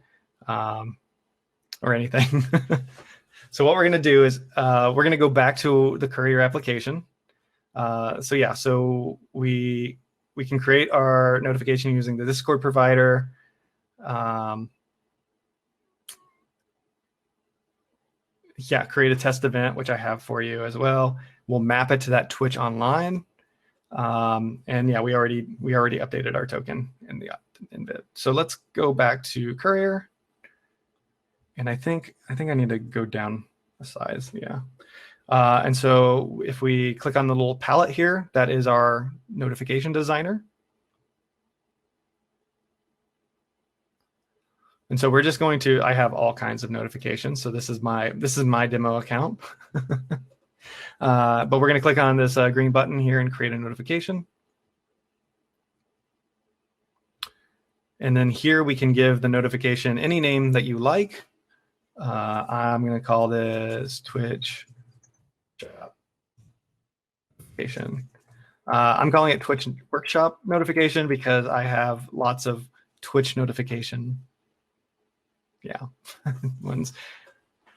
or anything. So what we're going to do is we're going to go back to the Courier application. So we can create our notification using the Discord provider. Create a test event, which I have for you as well. We'll map it to that Twitch online. And yeah, we already updated our token in the bit. So let's go back to Courier. And I think I need to go down a size. Yeah. And so if we click on the little palette here, that is our notification designer. And then if we click on the little palette here, that is our notification designer. And then if we click on the little palette here, that is our notification designer. And then if we click on the little palette here, that is our notification designer. And so we're just going to, I have all kinds of notifications. So this is my demo account. But we're going to click on this green button here and create a notification. And then here we can give the notification any name that you like. I'm going to call this Twitch notification. I'm calling it Twitch Workshop notification because I have lots of Twitch notification ones.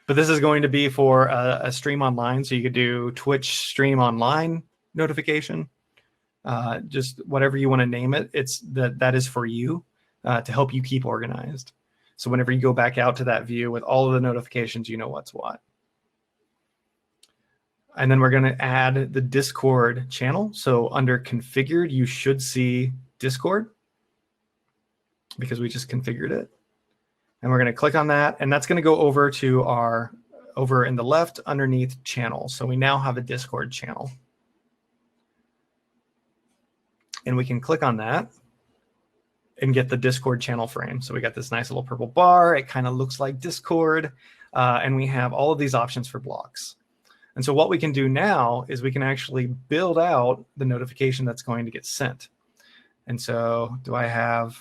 But this is going to be for a stream online. So you could do Twitch stream online notification. Just whatever you want to name it. That is for you to help you keep organized. So whenever you go back out to that view with all of the notifications, you know what's what. And then we're going to add the Discord channel. So under configured, you should see Discord because we just configured it. And we're going to click on that. And that's going to go over to over in the left underneath channel. So we now have a Discord channel. And we can click on that and get the Discord channel frame. So we got this nice little purple bar. It kind of looks like Discord. And we have all of these options for blocks. And so what we can do now is we can actually build out the notification that's going to get sent. And so do I have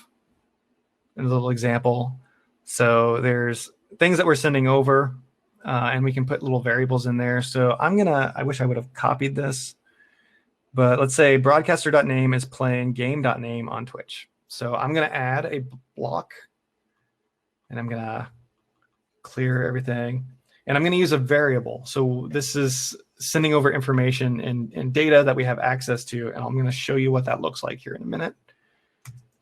a little example? So there's things that we're sending over, and we can put little variables in there. So I wish I would have copied this, but let's say broadcaster.name is playing game.name on Twitch. So I'm going to add a block, and I'm going to clear everything. And I'm going to use a variable. So this is sending over information and data that we have access to. And I'm going to show you what that looks like here in a minute.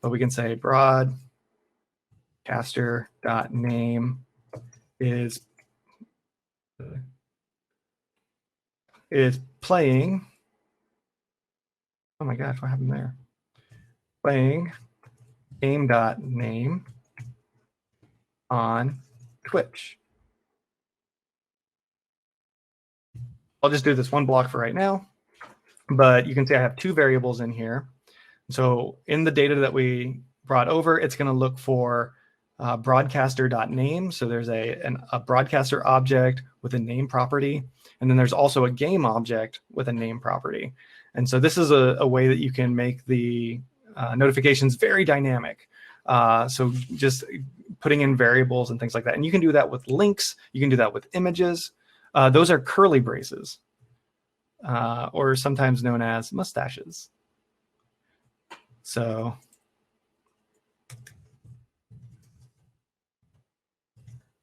But we can say broadcaster.name is playing. Oh my gosh, what happened there? Playing game.name on Twitch. I'll just do this one block for right now, but you can see I have two variables in here. So in the data that we brought over, it's going to look for broadcaster.name. So there's a broadcaster object with a name property, and then there's also a game object with a name property. And so this is a way that you can make the notifications very dynamic. So just putting in variables and things like that. And you can do that with links. You can do that with images. Those are curly braces, or sometimes known as mustaches. So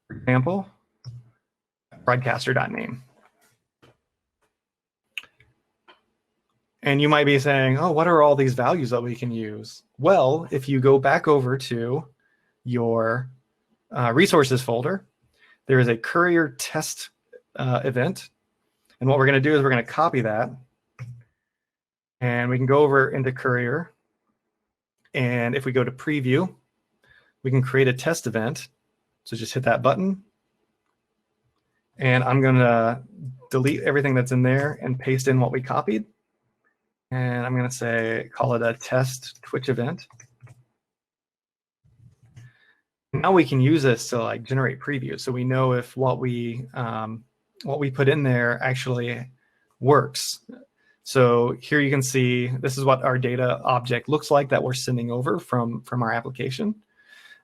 for example, broadcaster.name. And you might be saying, oh, what are all these values that we can use? Well, if you go back over to your resources folder, there is a Courier test event. And what we're going to do is we're going to copy that. And we can go over into Courier. And if we go to preview, we can create a test event. So just hit that button. And I'm going to delete everything that's in there and paste in what we copied. And I'm going to call it a test Twitch event. Now we can use this to generate previews. So we know if what we put in there actually works. So here you can see this is what our data object looks like that we're sending over from our application.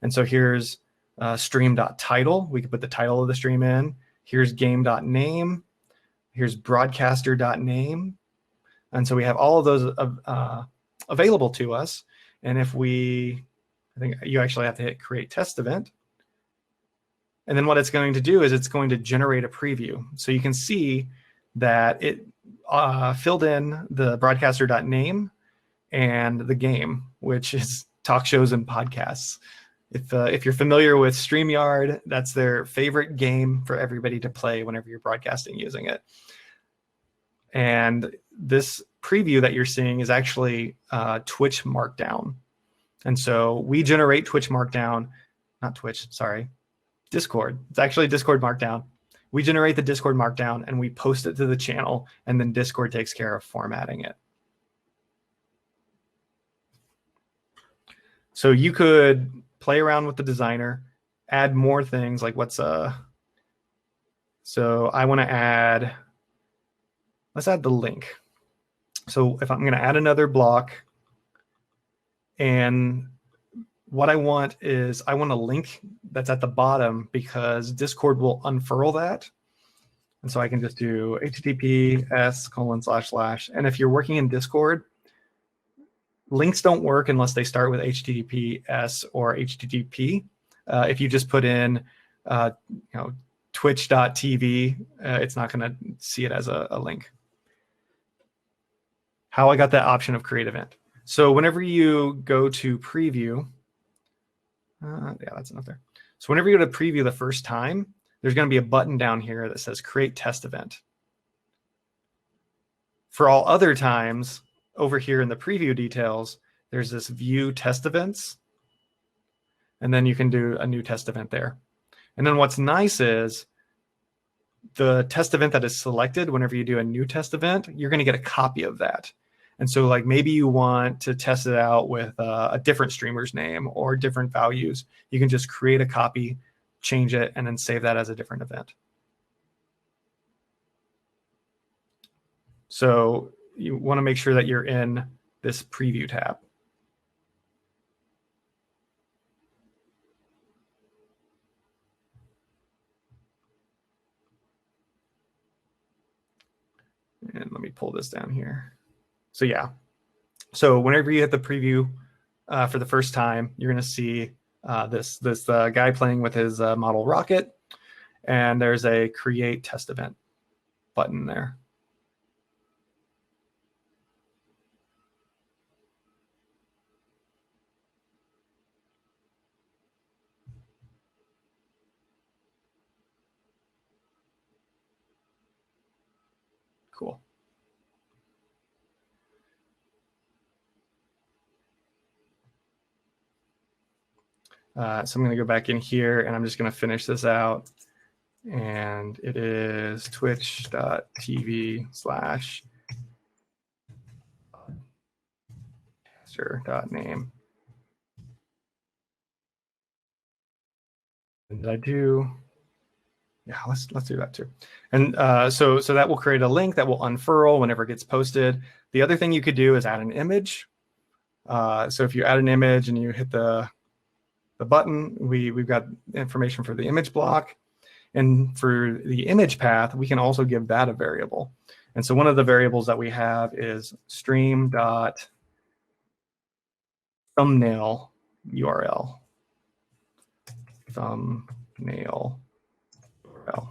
And so here's stream.title. We can put the title of the stream in. Here's game.name. Here's broadcaster.name. And so we have all of those available to us. And if I think you actually have to hit create test event. And then what it's going to do is it's going to generate a preview. So you can see that it filled in the broadcaster.name and the game, which is talk shows and podcasts. If you're familiar with StreamYard, that's their favorite game for everybody to play whenever you're broadcasting using it. And this preview that you're seeing is actually Twitch Markdown. And so we generate Twitch Markdown, not Twitch, sorry, Discord. It's actually Discord Markdown. We generate the Discord Markdown and we post it to the channel, and then Discord takes care of formatting it. So you could play around with the designer add more things, like so I want to add, let's add the link. So if I'm going to add another block, and what I want is I want a link that's at the bottom, because Discord will unfurl that. And so I can just do https://. And if you're working in Discord, links don't work unless they start with HTTPS or HTTP. If you just put in, twitch.tv, it's not going to see it as a link. How I got that option of create event. So whenever you go to preview, yeah, that's enough there. So whenever you go to preview the first time, there's going to be a button down here that says create test event. For all other times, over here in the preview details, there's this view test events, and then you can do a new test event there. And then what's nice is the test event that is selected, whenever you do a new test event, you're going to get a copy of that. And so like maybe you want to test it out with a different streamer's name or different values. You can just create a copy, change it, and then save that as a different event. So you want to make sure that you're in this preview tab. And let me pull this down here. So yeah, so whenever you hit the preview for the first time, you're going to see this guy playing with his model rocket, and there's a create test event button there. Cool. So I'm going to go back in here, and I'm just going to finish this out. And it is twitch.tv/caster.name. And did I do? Yeah, let's do that too. And so that will create a link that will unfurl whenever it gets posted. The other thing you could do is add an image. So if you add an image and you hit the button, we've got information for the image block. And for the image path, we can also give that a variable. And so one of the variables that we have is stream.thumbnail URL. Thumbnail URL.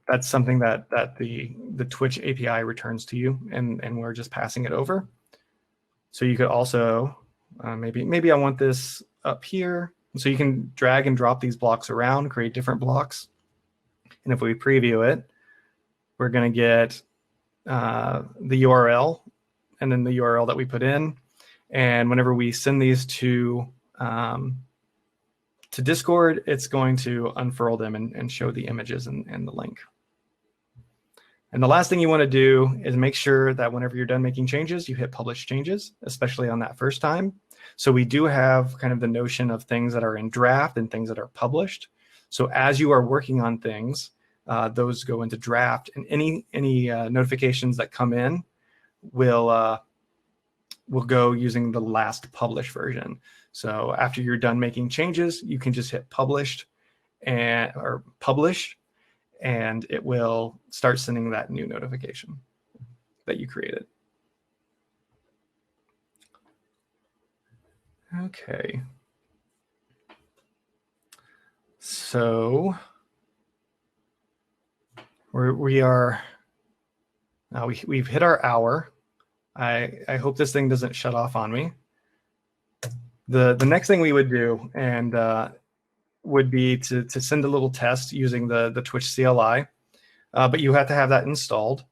That's something that the Twitch API returns to you, and we're just passing it over. So you could also, maybe I want this up here. So you can drag and drop these blocks around, create different blocks. And if we preview it, we're going to get the URL and then the URL that we put in. And whenever we send these to Discord, it's going to unfurl them and show the images and the link. And the last thing you want to do is make sure that whenever you're done making changes, you hit publish changes, especially on that first time. So we do have kind of the notion of things that are in draft and things that are published. So as you are working on things, those go into draft, and any notifications that come in will go using the last published version. So after you're done making changes, you can just hit published or publish, and it will start sending that new notification that you created. Okay. So we've hit our hour. I hope this thing doesn't shut off on me. The next thing we would do would be to send a little test using the Twitch CLI, but you have to have that installed.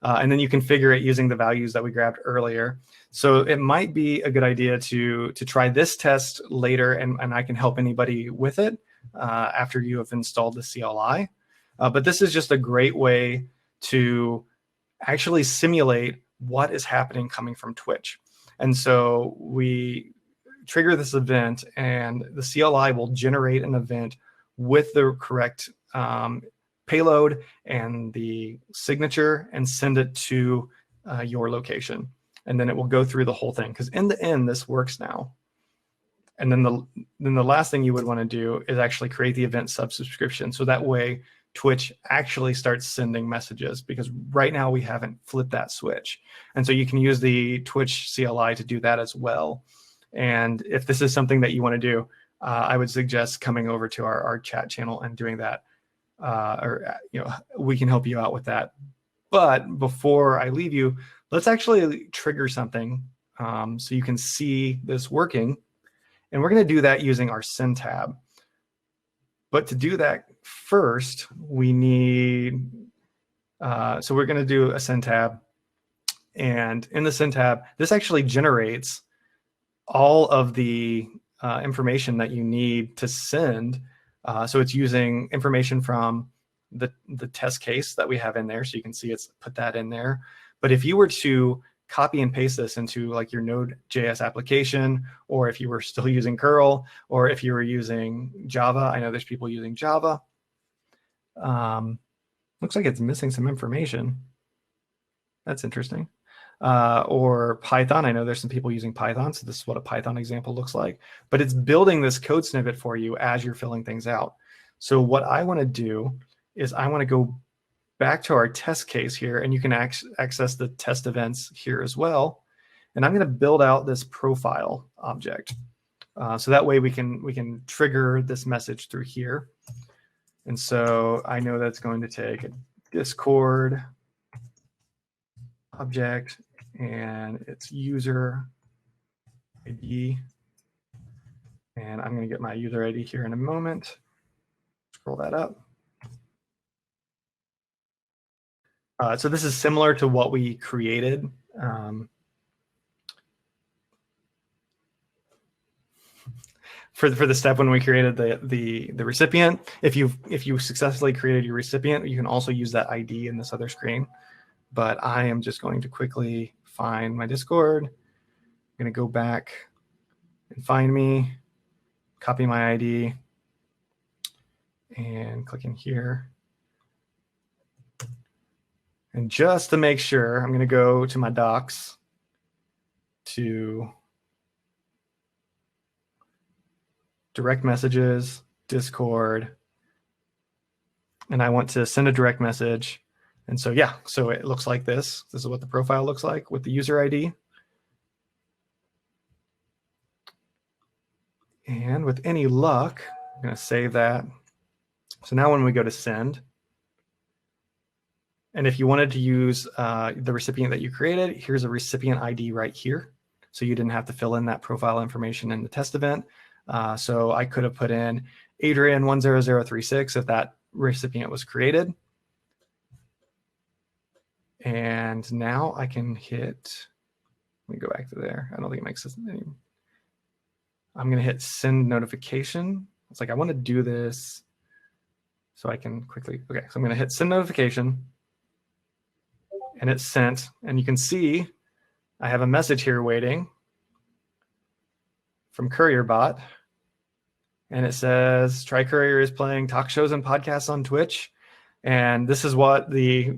And then you configure it using the values that we grabbed earlier. So it might be a good idea to try this test later, and I can help anybody with it after you have installed the CLI. But this is just a great way to actually simulate what is happening coming from Twitch. And so we trigger this event, and the CLI will generate an event with the correct payload and the signature and send it to your location. And then it will go through the whole thing, because in the end, this works now. And then the last thing you would want to do is actually create the EventSub subscription. So that way Twitch actually starts sending messages, because right now we haven't flipped that switch. And so you can use the Twitch CLI to do that as well. And if this is something that you want to do, I would suggest coming over to our chat channel and doing that. We can help you out with that. But before I leave you, let's actually trigger something so you can see this working. And we're going to do that using our send tab. But to do that first, we need, so we're going to do a send tab. And in the send tab, this actually generates all of the information that you need to send. So it's using information from the test case that we have in there. So you can see it's put that in there. But if you were to copy and paste this into like your Node.js application, or if you were still using curl, or if you were using Java, I know there's people using Java. Looks like it's missing some information. That's interesting. Or Python. I know there's some people using Python, so this is what a Python example looks like. But it's building this code snippet for you as you're filling things out. So what I want to do is I want to go back to our test case here, and you can access the test events here as well. And I'm going to build out this profile object. So that way we can trigger this message through here. And so I know that's going to take a Discord object and its user ID. And I'm going to get my user ID here in a moment. Scroll that up. So this is similar to what we created. For the step when we created the recipient. If you successfully created your recipient, you can also use that ID in this other screen. But I am just going to quickly find my Discord. I'm going to go back and find me, copy my ID, and click in here. And just to make sure, I'm going to go to my docs to direct messages, Discord, and I want to send a direct message. And so, yeah, so it looks like this. This is what the profile looks like with the user ID. And with any luck, I'm going to save that. So now when we go to send, and if you wanted to use the recipient that you created, here's a recipient ID right here. So you didn't have to fill in that profile information in the test event. So I could have put in Adrian10036 if that recipient was created. And now I can hit, let me go back to there. I don't think it makes sense. I'm going to hit send notification. It's like I want to do this so I can quickly, okay, so I'm going to hit send notification. And it's sent, and you can see I have a message here waiting from Courier bot, and it says Try Courier is playing talk shows and podcasts on Twitch, and this is what the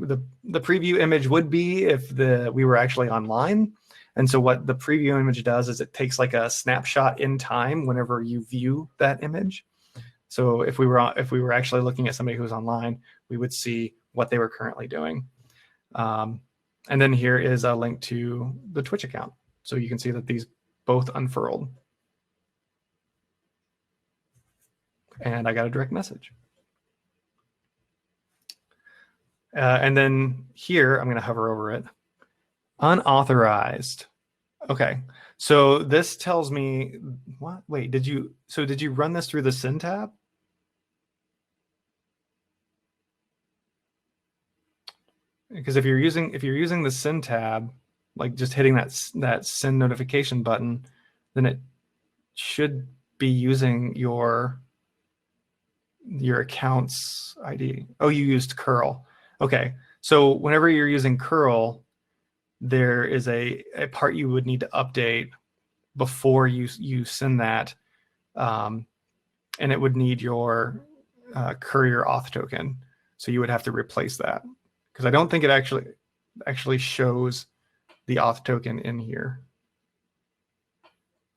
preview image would be if we were actually online. And so what the preview image does is it takes like a snapshot in time whenever you view that image. So if we were actually looking at somebody who's online, we would see what they were currently doing. And then here is a link to the Twitch account. So you can see that these both unfurled. And I got a direct message. And then here, I'm going to hover over it. Unauthorized. Okay. So this tells me, what? Wait, did you run this through the send tab? Because if you're using the send tab, like just hitting that send notification button, then it should be using your account's ID. Oh, you used curl. Okay. So whenever you're using curl, there is a part you would need to update before you send that, and it would need your Courier auth token. So you would have to replace that, because I don't think it actually shows the auth token in here.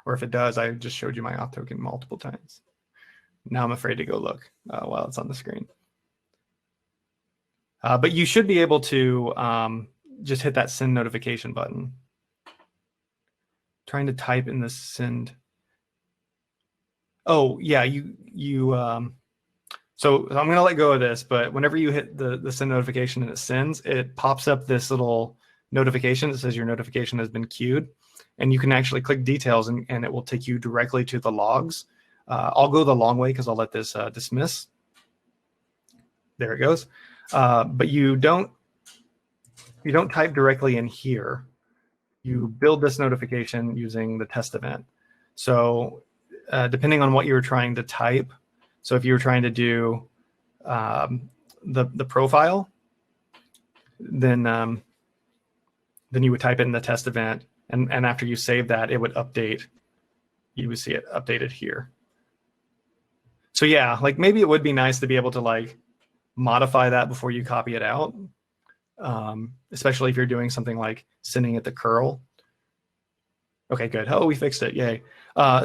Or if it does, I just showed you my auth token multiple times. Now I'm afraid to go look while it's on the screen. But you should be able to just hit that send notification button. Trying to type in the send. Oh yeah, so I'm going to let go of this, but whenever you hit the send notification and it sends, it pops up this little notification that says your notification has been queued. And you can actually click details and it will take you directly to the logs. I'll go the long way because I'll let this dismiss. There it goes. But you don't type directly in here. You build this notification using the test event. So depending on what you were trying to type, so if you were trying to do the profile, then you would type it in the test event, and after you save that, it would update. You would see it updated here. So yeah, like maybe it would be nice to be able to like modify that before you copy it out, especially if you're doing something like sending it to curl. Okay, good. Oh, we fixed it. Yay.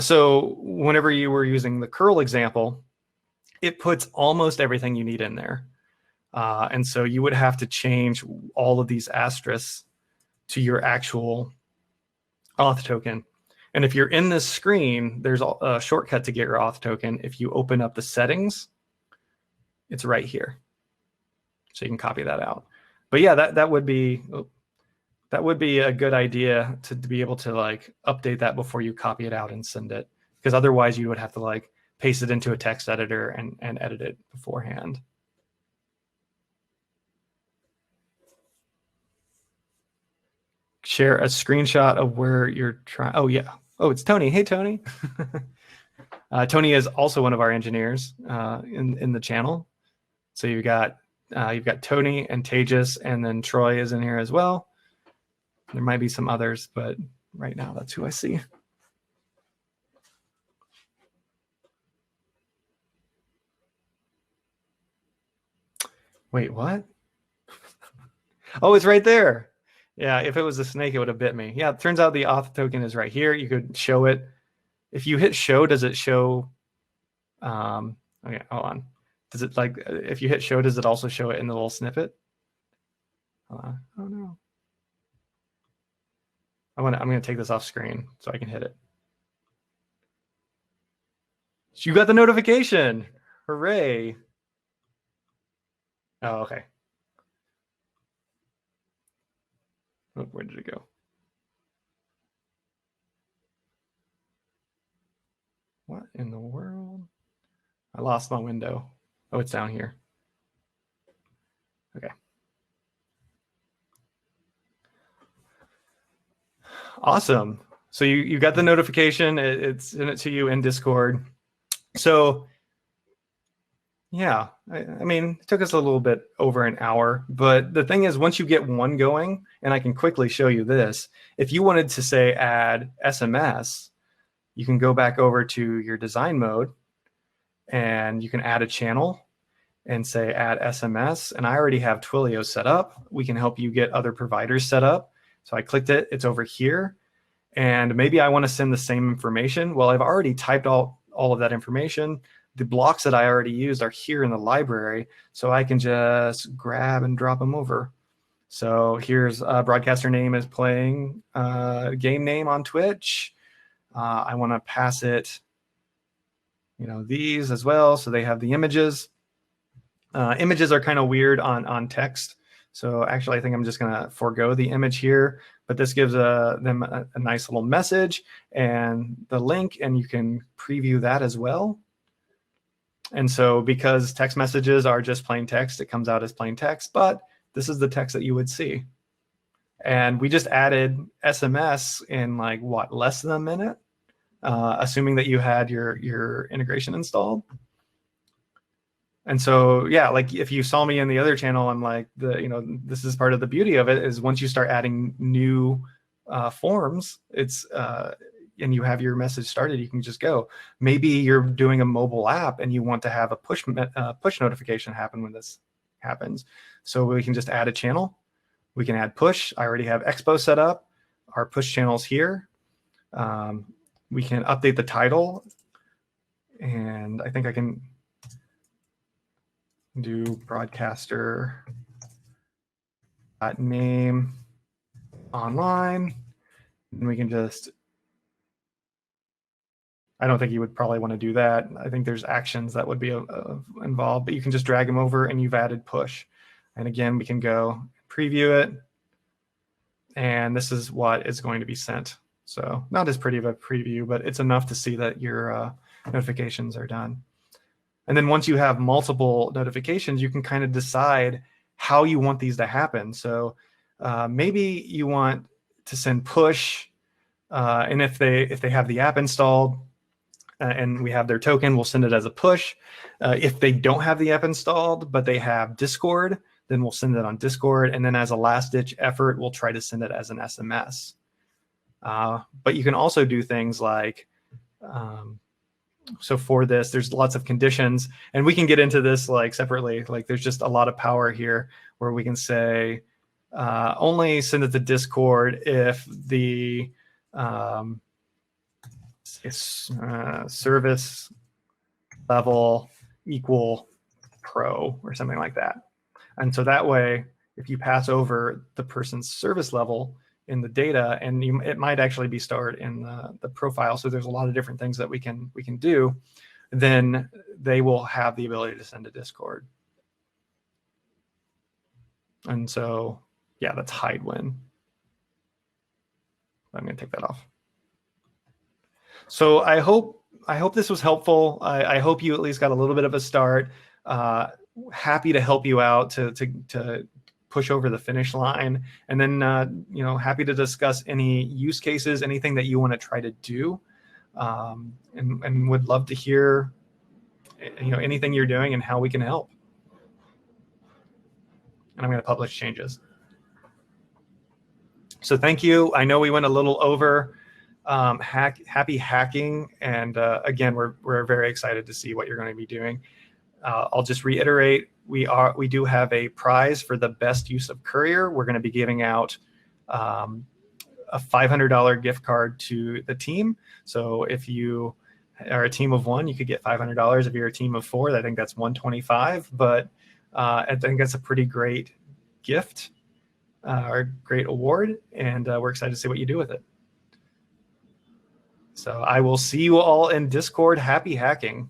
So whenever you were using the curl example, it puts almost everything you need in there. And so you would have to change all of these asterisks to your actual auth token. And if you're in this screen, there's a shortcut to get your auth token. If you open up the settings, it's right here. So you can copy that out. But yeah, that would be a good idea to be able to like update that before you copy it out and send it, because otherwise you would have to like paste it into a text editor and edit it beforehand. Share a screenshot of where you're trying. Oh yeah. Oh, it's Tony. Hey, Tony. Tony is also one of our engineers in the channel. So you've got Tony and Tejas, and then Troy is in here as well. There might be some others, but right now that's who I see. Wait, what? Oh, it's right there. Yeah, if it was a snake, it would have bit me. Yeah, it turns out the auth token is right here. You could show it. If you hit show, does it show? Okay, hold on. Does it like, if you hit show, does it also show it in the little snippet? Oh no. I'm going to take this off screen so I can hit it. You got the notification. Hooray. Oh, okay. Oh, where did it go? What in the world? I lost my window. Oh, it's down here. Okay. Awesome. So you got the notification. It's sent it to you in Discord. So yeah, I mean, it took us a little bit over an hour, but the thing is, once you get one going, and I can quickly show you this, if you wanted to say add SMS, you can go back over to your design mode and you can add a channel and say add SMS. And I already have Twilio set up. We can help you get other providers set up. So I clicked it, it's over here. And maybe I want to send the same information. Well, I've already typed all of that information. The blocks that I already used are here in the library, so I can just grab and drop them over. So here's broadcaster name is playing game name on Twitch. I want to pass it, these as well, so they have the images. Images are kind of weird on text, so actually I think I'm just going to forego the image here, but this gives them a nice little message and the link, and you can preview that as well. And so because text messages are just plain text, it comes out as plain text, but this is the text that you would see. And we just added SMS in like, what, less than a minute, assuming that you had your integration installed. And so, yeah, like if you saw me in the other channel, I'm like, this is part of the beauty of it is once you start adding new forms, it's and you have your message started, you can just go. Maybe you're doing a mobile app and you want to have a push notification happen when this happens. So we can just add a channel. We can add push. I already have Expo set up. Our push channel's here. We can update the title, and I think I can do broadcaster name online, and we can just, I don't think you would probably want to do that. I think there's actions that would be involved, but you can just drag them over and you've added push. And again, we can go preview it, and this is what is going to be sent. So not as pretty of a preview, but it's enough to see that your notifications are done. And then once you have multiple notifications, you can kind of decide how you want these to happen. So maybe you want to send push, and if they have the app installed and we have their token, we'll send it as a push. If they don't have the app installed, but they have Discord, then we'll send it on Discord. And then as a last-ditch effort, we'll try to send it as an SMS. But you can also do things like, so for this, there's lots of conditions, and we can get into this like separately. Like there's just a lot of power here where we can say, only send it to Discord if the service level equal pro or something like that. And so that way, if you pass over the person's service level in the data, and it might actually be stored in the profile. So there's a lot of different things that we can do. Then they will have the ability to send to Discord. And so, yeah, that's hide when. I'm going to take that off. So I hope this was helpful. I hope you at least got a little bit of a start. Happy to help you out to push over the finish line, and then happy to discuss any use cases, anything that you want to try to do, and would love to hear anything you're doing and how we can help. And I'm going to publish changes. So thank you. I know we went a little over. Happy hacking, and again, we're very excited to see what you're going to be doing. I'll just reiterate, we do have a prize for the best use of Courier. We're going to be giving out a $500 gift card to the team. So if you are a team of 1, you could get $500. If you're a team of 4, I think that's $125. But I think that's a pretty great gift or great award, and we're excited to see what you do with it. So I will see you all in Discord. Happy hacking.